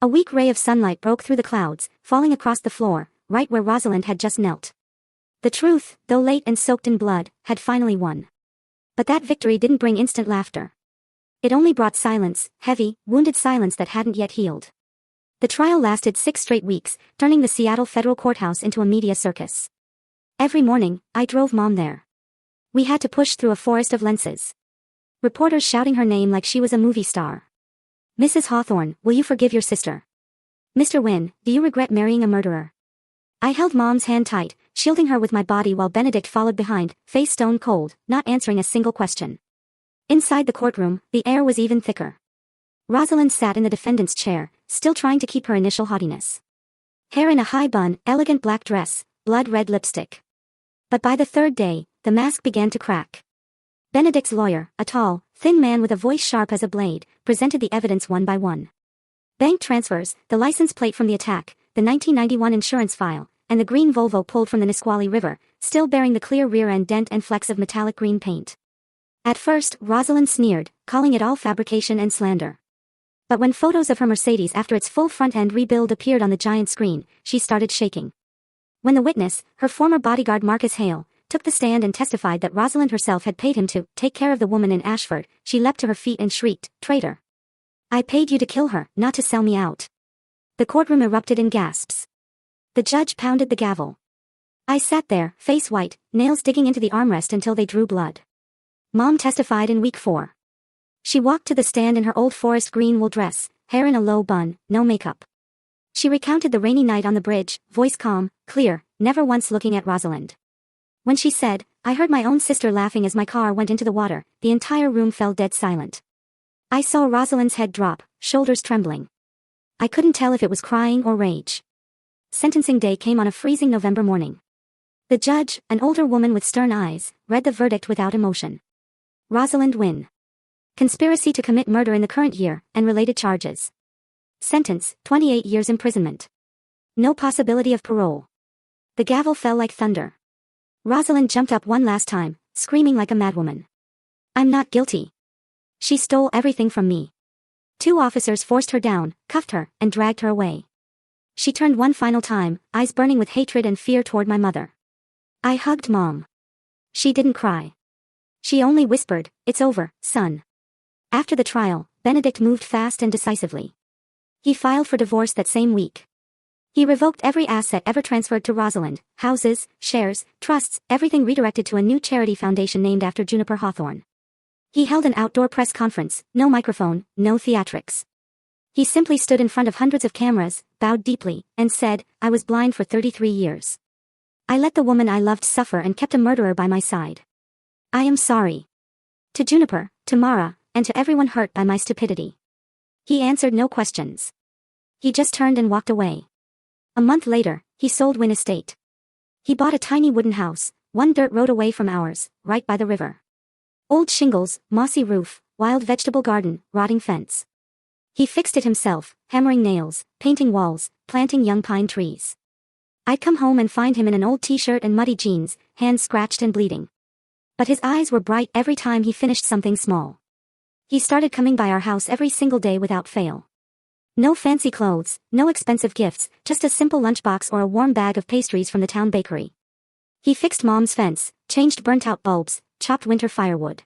A weak ray of sunlight broke through the clouds, falling across the floor, right where Rosalind had just knelt. The truth, though late and soaked in blood, had finally won. But that victory didn't bring instant laughter. It only brought silence, heavy, wounded silence that hadn't yet healed. The trial lasted 6 straight weeks, turning the Seattle federal courthouse into a media circus. Every morning, I drove Mom there. We had to push through a forest of lenses. Reporters shouting her name like she was a movie star. Mrs. Hawthorne, will you forgive your sister? Mr. Wynn, do you regret marrying a murderer? I held Mom's hand tight, shielding her with my body while Benedict followed behind, face stone cold, not answering a single question. Inside the courtroom, the air was even thicker. Rosalind sat in the defendant's chair, still trying to keep her initial haughtiness. Hair in a high bun, elegant black dress, blood-red lipstick. But by the 3rd day, the mask began to crack. Benedict's lawyer, a tall, thin man with a voice sharp as a blade, presented the evidence one by one. Bank transfers, the license plate from the attack, the 1991 insurance file, and the green Volvo pulled from the Nisqually River, still bearing the clear rear-end dent and flecks of metallic green paint. At first, Rosalind sneered, calling it all fabrication and slander. But when photos of her Mercedes after its full front-end rebuild appeared on the giant screen, she started shaking. When the witness, her former bodyguard Marcus Hale, took the stand and testified that Rosalind herself had paid him to take care of the woman in Ashford, she leapt to her feet and shrieked, "Traitor! I paid you to kill her, not to sell me out." The courtroom erupted in gasps. The judge pounded the gavel. I sat there, face white, nails digging into the armrest until they drew blood. Mom testified in week 4. She walked to the stand in her old forest green wool dress, hair in a low bun, no makeup. She recounted the rainy night on the bridge, voice calm, clear, never once looking at Rosalind. When she said, "I heard my own sister laughing as my car went into the water," the entire room fell dead silent. I saw Rosalind's head drop, shoulders trembling. I couldn't tell if it was crying or rage. Sentencing day came on a freezing November morning. The judge, an older woman with stern eyes, read the verdict without emotion. Rosalind Wynn. Conspiracy to commit murder in the current year, and related charges. Sentence, 28 years imprisonment. No possibility of parole. The gavel fell like thunder. Rosalind jumped up one last time, screaming like a madwoman. "I'm not guilty. She stole everything from me." 2 officers forced her down, cuffed her, and dragged her away. She turned one final time, eyes burning with hatred and fear toward my mother. I hugged Mom. She didn't cry. She only whispered, "It's over, son." After the trial, Benedict moved fast and decisively. He filed for divorce that same week. He revoked every asset ever transferred to Rosalind: houses, shares, trusts, everything redirected to a new charity foundation named after Juniper Hawthorne. He held an outdoor press conference, no microphone, no theatrics. He simply stood in front of hundreds of cameras, bowed deeply, and said, "I was blind for 33 years. I let the woman I loved suffer and kept a murderer by my side. I am sorry. To Juniper, to Mara, and to everyone hurt by my stupidity." He answered no questions. He just turned and walked away. A month later, he sold Wynn Estate. He bought a tiny wooden house, 1 dirt road away from ours, right by the river. Old shingles, mossy roof, wild vegetable garden, rotting fence. He fixed it himself, hammering nails, painting walls, planting young pine trees. I'd come home and find him in an old t-shirt and muddy jeans, hands scratched and bleeding. But his eyes were bright every time he finished something small. He started coming by our house every single day without fail. No fancy clothes, no expensive gifts, just a simple lunchbox or a warm bag of pastries from the town bakery. He fixed Mom's fence, changed burnt-out bulbs, chopped winter firewood.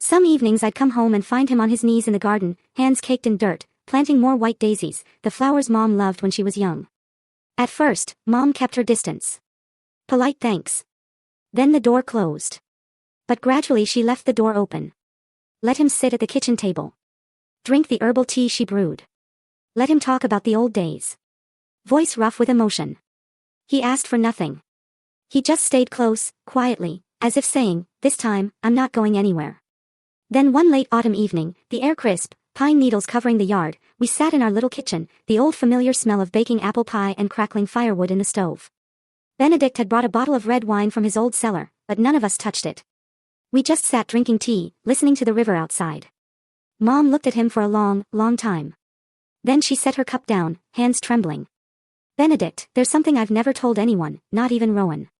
Some evenings I'd come home and find him on his knees in the garden, hands caked in dirt, planting more white daisies, the flowers Mom loved when she was young. At first, Mom kept her distance. Polite thanks. Then the door closed. But gradually she left the door open. Let him sit at the kitchen table. Drink the herbal tea she brewed. Let him talk about the old days. Voice rough with emotion. He asked for nothing. He just stayed close, quietly, as if saying, "This time, I'm not going anywhere." Then one late autumn evening, the air crisp, pine needles covering the yard, we sat in our little kitchen, the old familiar smell of baking apple pie and crackling firewood in the stove. Benedict had brought a bottle of red wine from his old cellar, but none of us touched it. We just sat drinking tea, listening to the river outside. Mom looked at him for a long, long time. Then she set her cup down, hands trembling. "Benedict, there's something I've never told anyone, not even Rowan."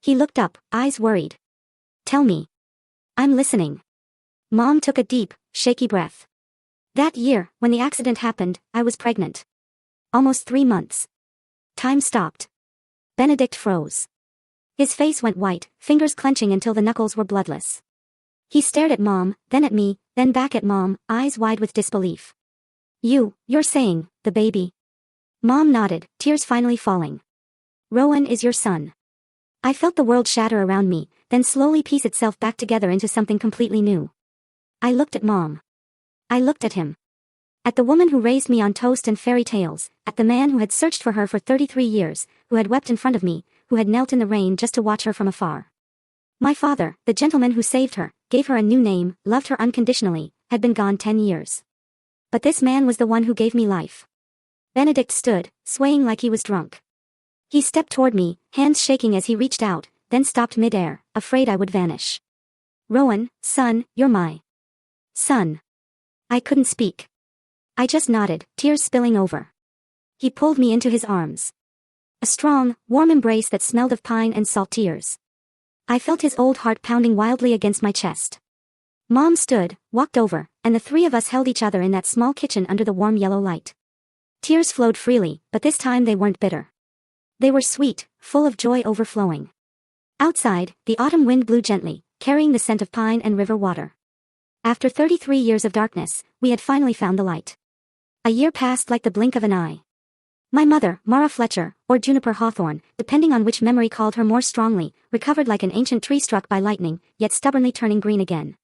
He looked up, eyes worried. "Tell me." "I'm listening." Mom took a deep, shaky breath. "That year, when the accident happened, I was pregnant. Almost 3 months. Time stopped." Benedict froze. His face went white, fingers clenching until the knuckles were bloodless. He stared at Mom, then at me, then back at Mom, eyes wide with disbelief. You're saying, the baby?" Mom nodded, tears finally falling. "Rowan is your son." I felt the world shatter around me, then slowly piece itself back together into something completely new. I looked at Mom. I looked at him. At the woman who raised me on toast and fairy tales, at the man who had searched for her for 33 years, who had wept in front of me, who had knelt in the rain just to watch her from afar. My father, the gentleman who saved her, gave her a new name, loved her unconditionally, had been gone 10 years. But this man was the one who gave me life. Benedict stood, swaying like he was drunk. He stepped toward me, hands shaking as he reached out, then stopped mid-air, afraid I would vanish. "Rowan, son, you're my son." I couldn't speak. I just nodded, tears spilling over. He pulled me into his arms. A strong, warm embrace that smelled of pine and salt tears. I felt his old heart pounding wildly against my chest. Mom stood, walked over, and the three of us held each other in that small kitchen under the warm yellow light. Tears flowed freely, but this time they weren't bitter. They were sweet, full of joy overflowing. Outside, the autumn wind blew gently, carrying the scent of pine and river water. After 33 years of darkness, we had finally found the light. A year passed like the blink of an eye. My mother, Mara Fletcher, or Juniper Hawthorne, depending on which memory called her more strongly, recovered like an ancient tree struck by lightning, yet stubbornly turning green again.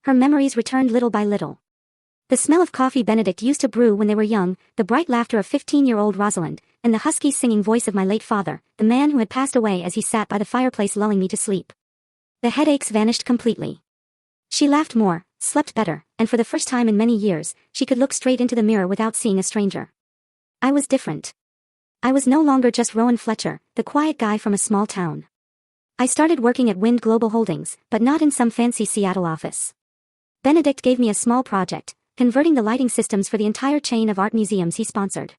Her memories returned little by little. The smell of coffee Benedict used to brew when they were young, the bright laughter of 15-year-old Rosalind, and the husky singing voice of my late father, the man who had passed away as he sat by the fireplace lulling me to sleep. The headaches vanished completely. She laughed more, slept better, and for the first time in many years, she could look straight into the mirror without seeing a stranger. I was different. I was no longer just Rowan Fletcher, the quiet guy from a small town. I started working at Wind Global Holdings, but not in some fancy Seattle office. Benedict gave me a small project, converting the lighting systems for the entire chain of art museums he sponsored.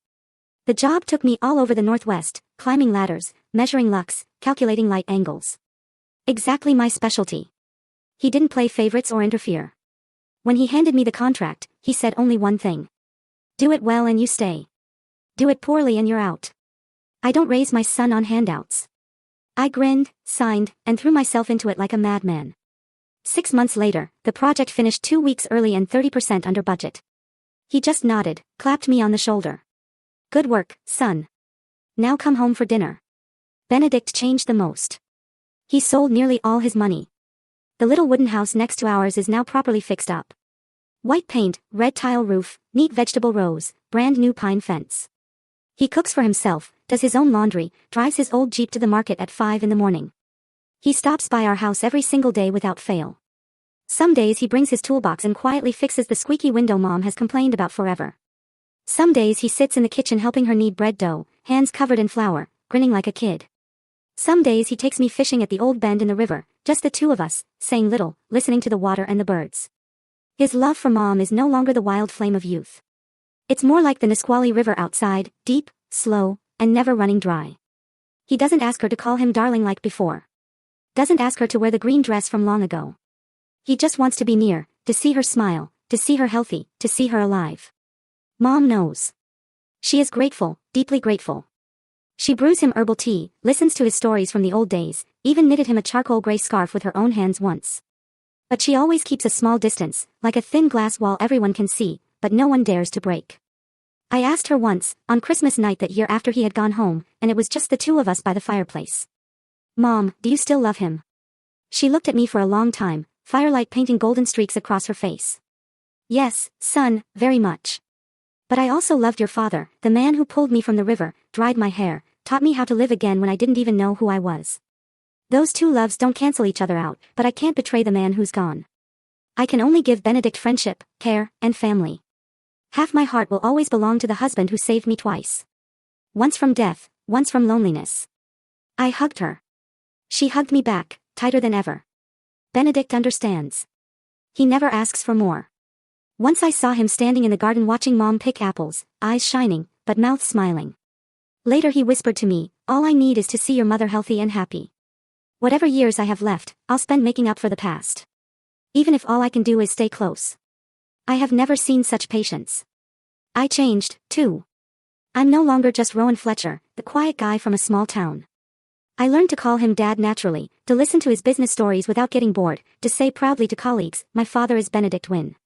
The job took me all over the Northwest, climbing ladders, measuring lux, calculating light angles. Exactly my specialty. He didn't play favorites or interfere. When he handed me the contract, he said only one thing. "Do it well and you stay. Do it poorly and you're out." I don't raise my son on handouts. I grinned, signed, and threw myself into it like a madman. 6 months later, the project finished 2 weeks early and 30% under budget. He just nodded, clapped me on the shoulder. "Good work, son. Now come home for dinner." Benedict changed the most. He sold nearly all his money. The little wooden house next to ours is now properly fixed up. White paint, red tile roof, neat vegetable rows, brand new pine fence. He cooks for himself, does his own laundry, drives his old Jeep to the market at 5 in the morning. He stops by our house every single day without fail. Some days he brings his toolbox and quietly fixes the squeaky window Mom has complained about forever. Some days he sits in the kitchen helping her knead bread dough, hands covered in flour, grinning like a kid. Some days he takes me fishing at the old bend in the river, just the two of us, saying little, listening to the water and the birds. His love for Mom is no longer the wild flame of youth. It's more like the Nisqually River outside, deep, slow, and never running dry. He doesn't ask her to call him darling like before. Doesn't ask her to wear the green dress from long ago. He just wants to be near, to see her smile, to see her healthy, to see her alive. Mom knows. She is grateful, deeply grateful. She brews him herbal tea, listens to his stories from the old days, even knitted him a charcoal gray scarf with her own hands once. But she always keeps a small distance, like a thin glass wall everyone can see, but no one dares to break. I asked her once, on Christmas night that year after he had gone home, and it was just the two of us by the fireplace. Mom, do you still love him? She looked at me for a long time, firelight painting golden streaks across her face. Yes, son, very much. But I also loved your father, the man who pulled me from the river, dried my hair, taught me how to live again when I didn't even know who I was. Those two loves don't cancel each other out, but I can't betray the man who's gone. I can only give Benedict friendship, care, and family. Half my heart will always belong to the husband who saved me twice. Once from death, once from loneliness. I hugged her. She hugged me back, tighter than ever. Benedict understands. He never asks for more. Once I saw him standing in the garden watching Mom pick apples, eyes shining, but mouth smiling. Later he whispered to me, all I need is to see your mother healthy and happy. Whatever years I have left, I'll spend making up for the past. Even if all I can do is stay close. I have never seen such patience. I changed, too. I'm no longer just Rowan Fletcher, the quiet guy from a small town. I learned to call him Dad naturally, to listen to his business stories without getting bored, to say proudly to colleagues, my father is Benedict Wynne.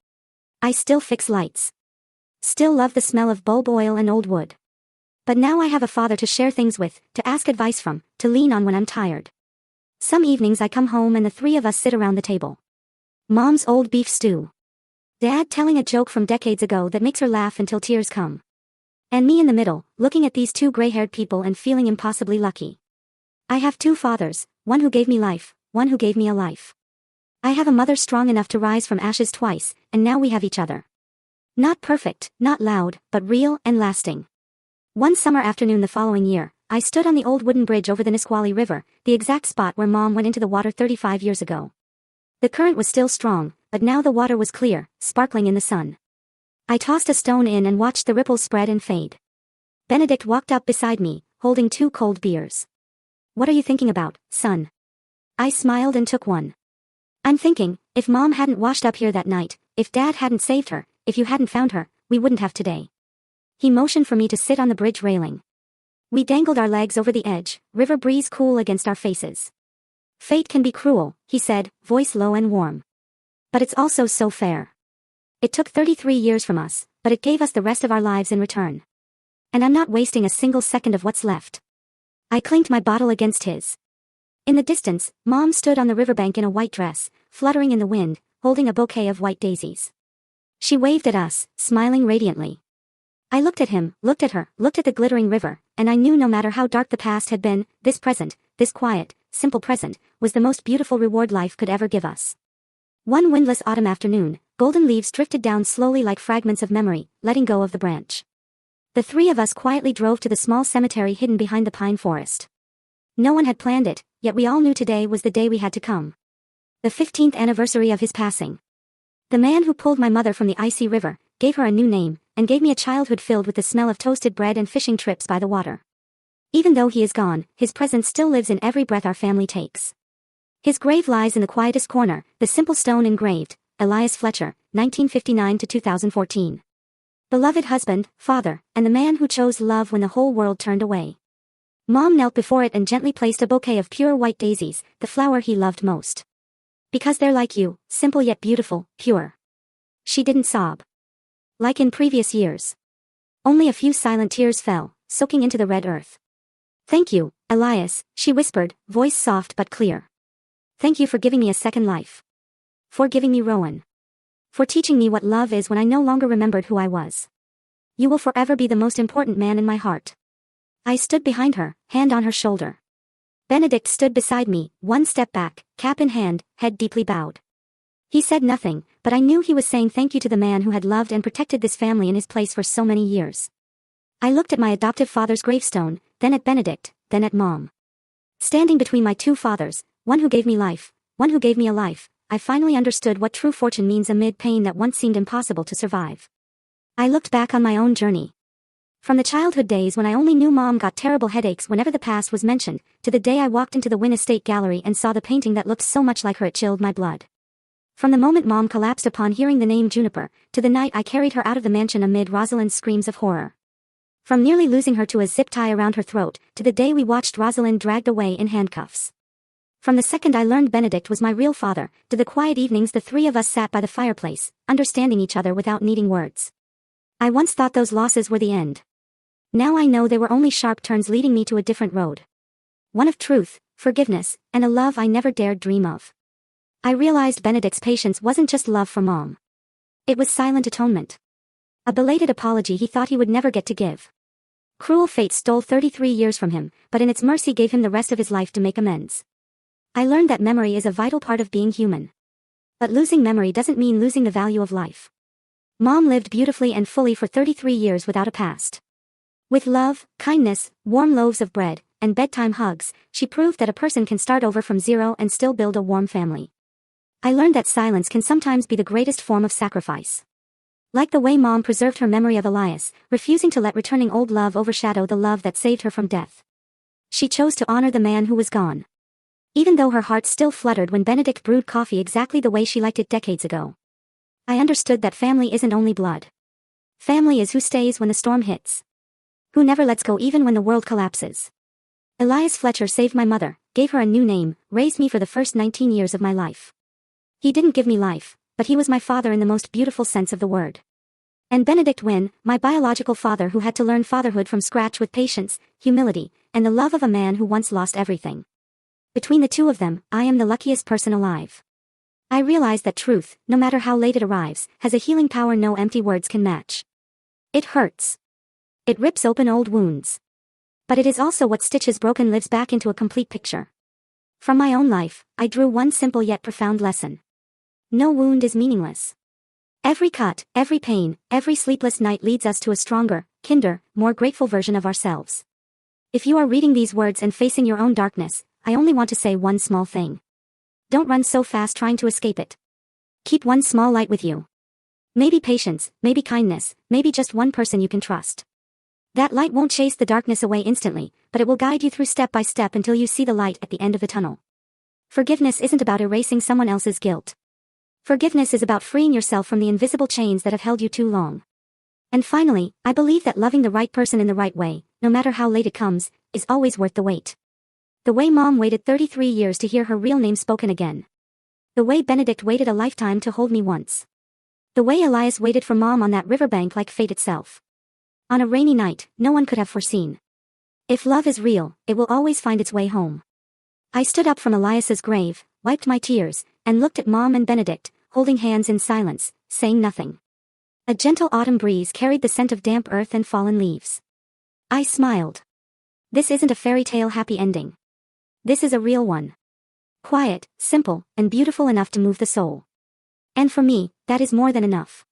I still fix lights. Still love the smell of bulb oil and old wood. But now I have a father to share things with, to ask advice from, to lean on when I'm tired. Some evenings I come home and the three of us sit around the table. Mom's old beef stew. Dad telling a joke from decades ago that makes her laugh until tears come. And me in the middle, looking at these two gray-haired people and feeling impossibly lucky. I have two fathers, one who gave me life, one who gave me a life. I have a mother strong enough to rise from ashes twice, and now we have each other. Not perfect, not loud, but real and lasting. One summer afternoon the following year, I stood on the old wooden bridge over the Nisqually River, the exact spot where Mom went into the water 35 years ago. The current was still strong, but now the water was clear, sparkling in the sun. I tossed a stone in and watched the ripples spread and fade. Benedict walked up beside me, holding two cold beers. What are you thinking about, son? I smiled and took one. I'm thinking, if Mom hadn't washed up here that night, if Dad hadn't saved her, if you hadn't found her, we wouldn't have today. He motioned for me to sit on the bridge railing. We dangled our legs over the edge, river breeze cool against our faces. Fate can be cruel, he said, voice low and warm. But it's also so fair. It took 33 years from us, but it gave us the rest of our lives in return. And I'm not wasting a single second of what's left. I clinked my bottle against his. In the distance, Mom stood on the riverbank in a white dress, fluttering in the wind, holding a bouquet of white daisies. She waved at us, smiling radiantly. I looked at him, looked at her, looked at the glittering river, and I knew no matter how dark the past had been, this present, this quiet, simple present, was the most beautiful reward life could ever give us. One windless autumn afternoon, golden leaves drifted down slowly like fragments of memory, letting go of the branch. The three of us quietly drove to the small cemetery hidden behind the pine forest. No one had planned it, yet we all knew today was the day we had to come. The 15th anniversary of his passing. The man who pulled my mother from the icy river, gave her a new name, and gave me a childhood filled with the smell of toasted bread and fishing trips by the water. Even though he is gone, his presence still lives in every breath our family takes. His grave lies in the quietest corner, the simple stone engraved, Elias Fletcher, 1959 to 2014. Beloved husband, father, and the man who chose love when the whole world turned away. Mom knelt before it and gently placed a bouquet of pure white daisies, the flower he loved most. Because they're like you, simple yet beautiful, pure. She didn't sob. Like in previous years. Only a few silent tears fell, soaking into the red earth. Thank you, Elias, she whispered, voice soft but clear. Thank you for giving me a second life. For giving me Rowan. For teaching me what love is when I no longer remembered who I was. You will forever be the most important man in my heart. I stood behind her, hand on her shoulder. Benedict stood beside me, one step back, cap in hand, head deeply bowed. He said nothing, but I knew he was saying thank you to the man who had loved and protected this family in his place for so many years. I looked at my adoptive father's gravestone, then at Benedict, then at Mom. Standing between my two fathers, one who gave me life, one who gave me a life, I finally understood what true fortune means amid pain that once seemed impossible to survive. I looked back on my own journey. From the childhood days when I only knew Mom got terrible headaches whenever the past was mentioned, to the day I walked into the Wynn Estate gallery and saw the painting that looked so much like her it chilled my blood. From the moment Mom collapsed upon hearing the name Juniper, to the night I carried her out of the mansion amid Rosalind's screams of horror. From nearly losing her to a zip tie around her throat, to the day we watched Rosalind dragged away in handcuffs. From the second I learned Benedict was my real father, to the quiet evenings the three of us sat by the fireplace, understanding each other without needing words. I once thought those losses were the end. Now I know they were only sharp turns leading me to a different road. One of truth, forgiveness, and a love I never dared dream of. I realized Benedict's patience wasn't just love for Mom. It was silent atonement. A belated apology he thought he would never get to give. Cruel fate stole 33 years from him, but in its mercy gave him the rest of his life to make amends. I learned that memory is a vital part of being human. But losing memory doesn't mean losing the value of life. Mom lived beautifully and fully for 33 years without a past. With love, kindness, warm loaves of bread, and bedtime hugs, she proved that a person can start over from zero and still build a warm family. I learned that silence can sometimes be the greatest form of sacrifice. Like the way Mom preserved her memory of Elias, refusing to let returning old love overshadow the love that saved her from death. She chose to honor the man who was gone. Even though her heart still fluttered when Benedict brewed coffee exactly the way she liked it decades ago. I understood that family isn't only blood. Family is who stays when the storm hits. Who never lets go even when the world collapses. Elias Fletcher saved my mother, gave her a new name, raised me for the first 19 years of my life. He didn't give me life, but he was my father in the most beautiful sense of the word. And Benedict Wynn, my biological father who had to learn fatherhood from scratch with patience, humility, and the love of a man who once lost everything. Between the two of them, I am the luckiest person alive. I realize that truth, no matter how late it arrives, has a healing power no empty words can match. It hurts. It rips open old wounds. But it is also what stitches broken lives back into a complete picture. From my own life, I drew one simple yet profound lesson. No wound is meaningless. Every cut, every pain, every sleepless night leads us to a stronger, kinder, more grateful version of ourselves. If you are reading these words and facing your own darkness, I only want to say one small thing. Don't run so fast trying to escape it. Keep one small light with you. Maybe patience, maybe kindness, maybe just one person you can trust. That light won't chase the darkness away instantly, but it will guide you through step by step until you see the light at the end of the tunnel. Forgiveness isn't about erasing someone else's guilt. Forgiveness is about freeing yourself from the invisible chains that have held you too long. And finally, I believe that loving the right person in the right way, no matter how late it comes, is always worth the wait. The way Mom waited 33 years to hear her real name spoken again. The way Benedict waited a lifetime to hold me once. The way Elias waited for Mom on that riverbank like fate itself. On a rainy night, no one could have foreseen. If love is real, it will always find its way home. I stood up from Elias's grave, wiped my tears, and looked at Mom and Benedict, holding hands in silence, saying nothing. A gentle autumn breeze carried the scent of damp earth and fallen leaves. I smiled. This isn't a fairy tale happy ending. This is a real one. Quiet, simple, and beautiful enough to move the soul. And for me, that is more than enough.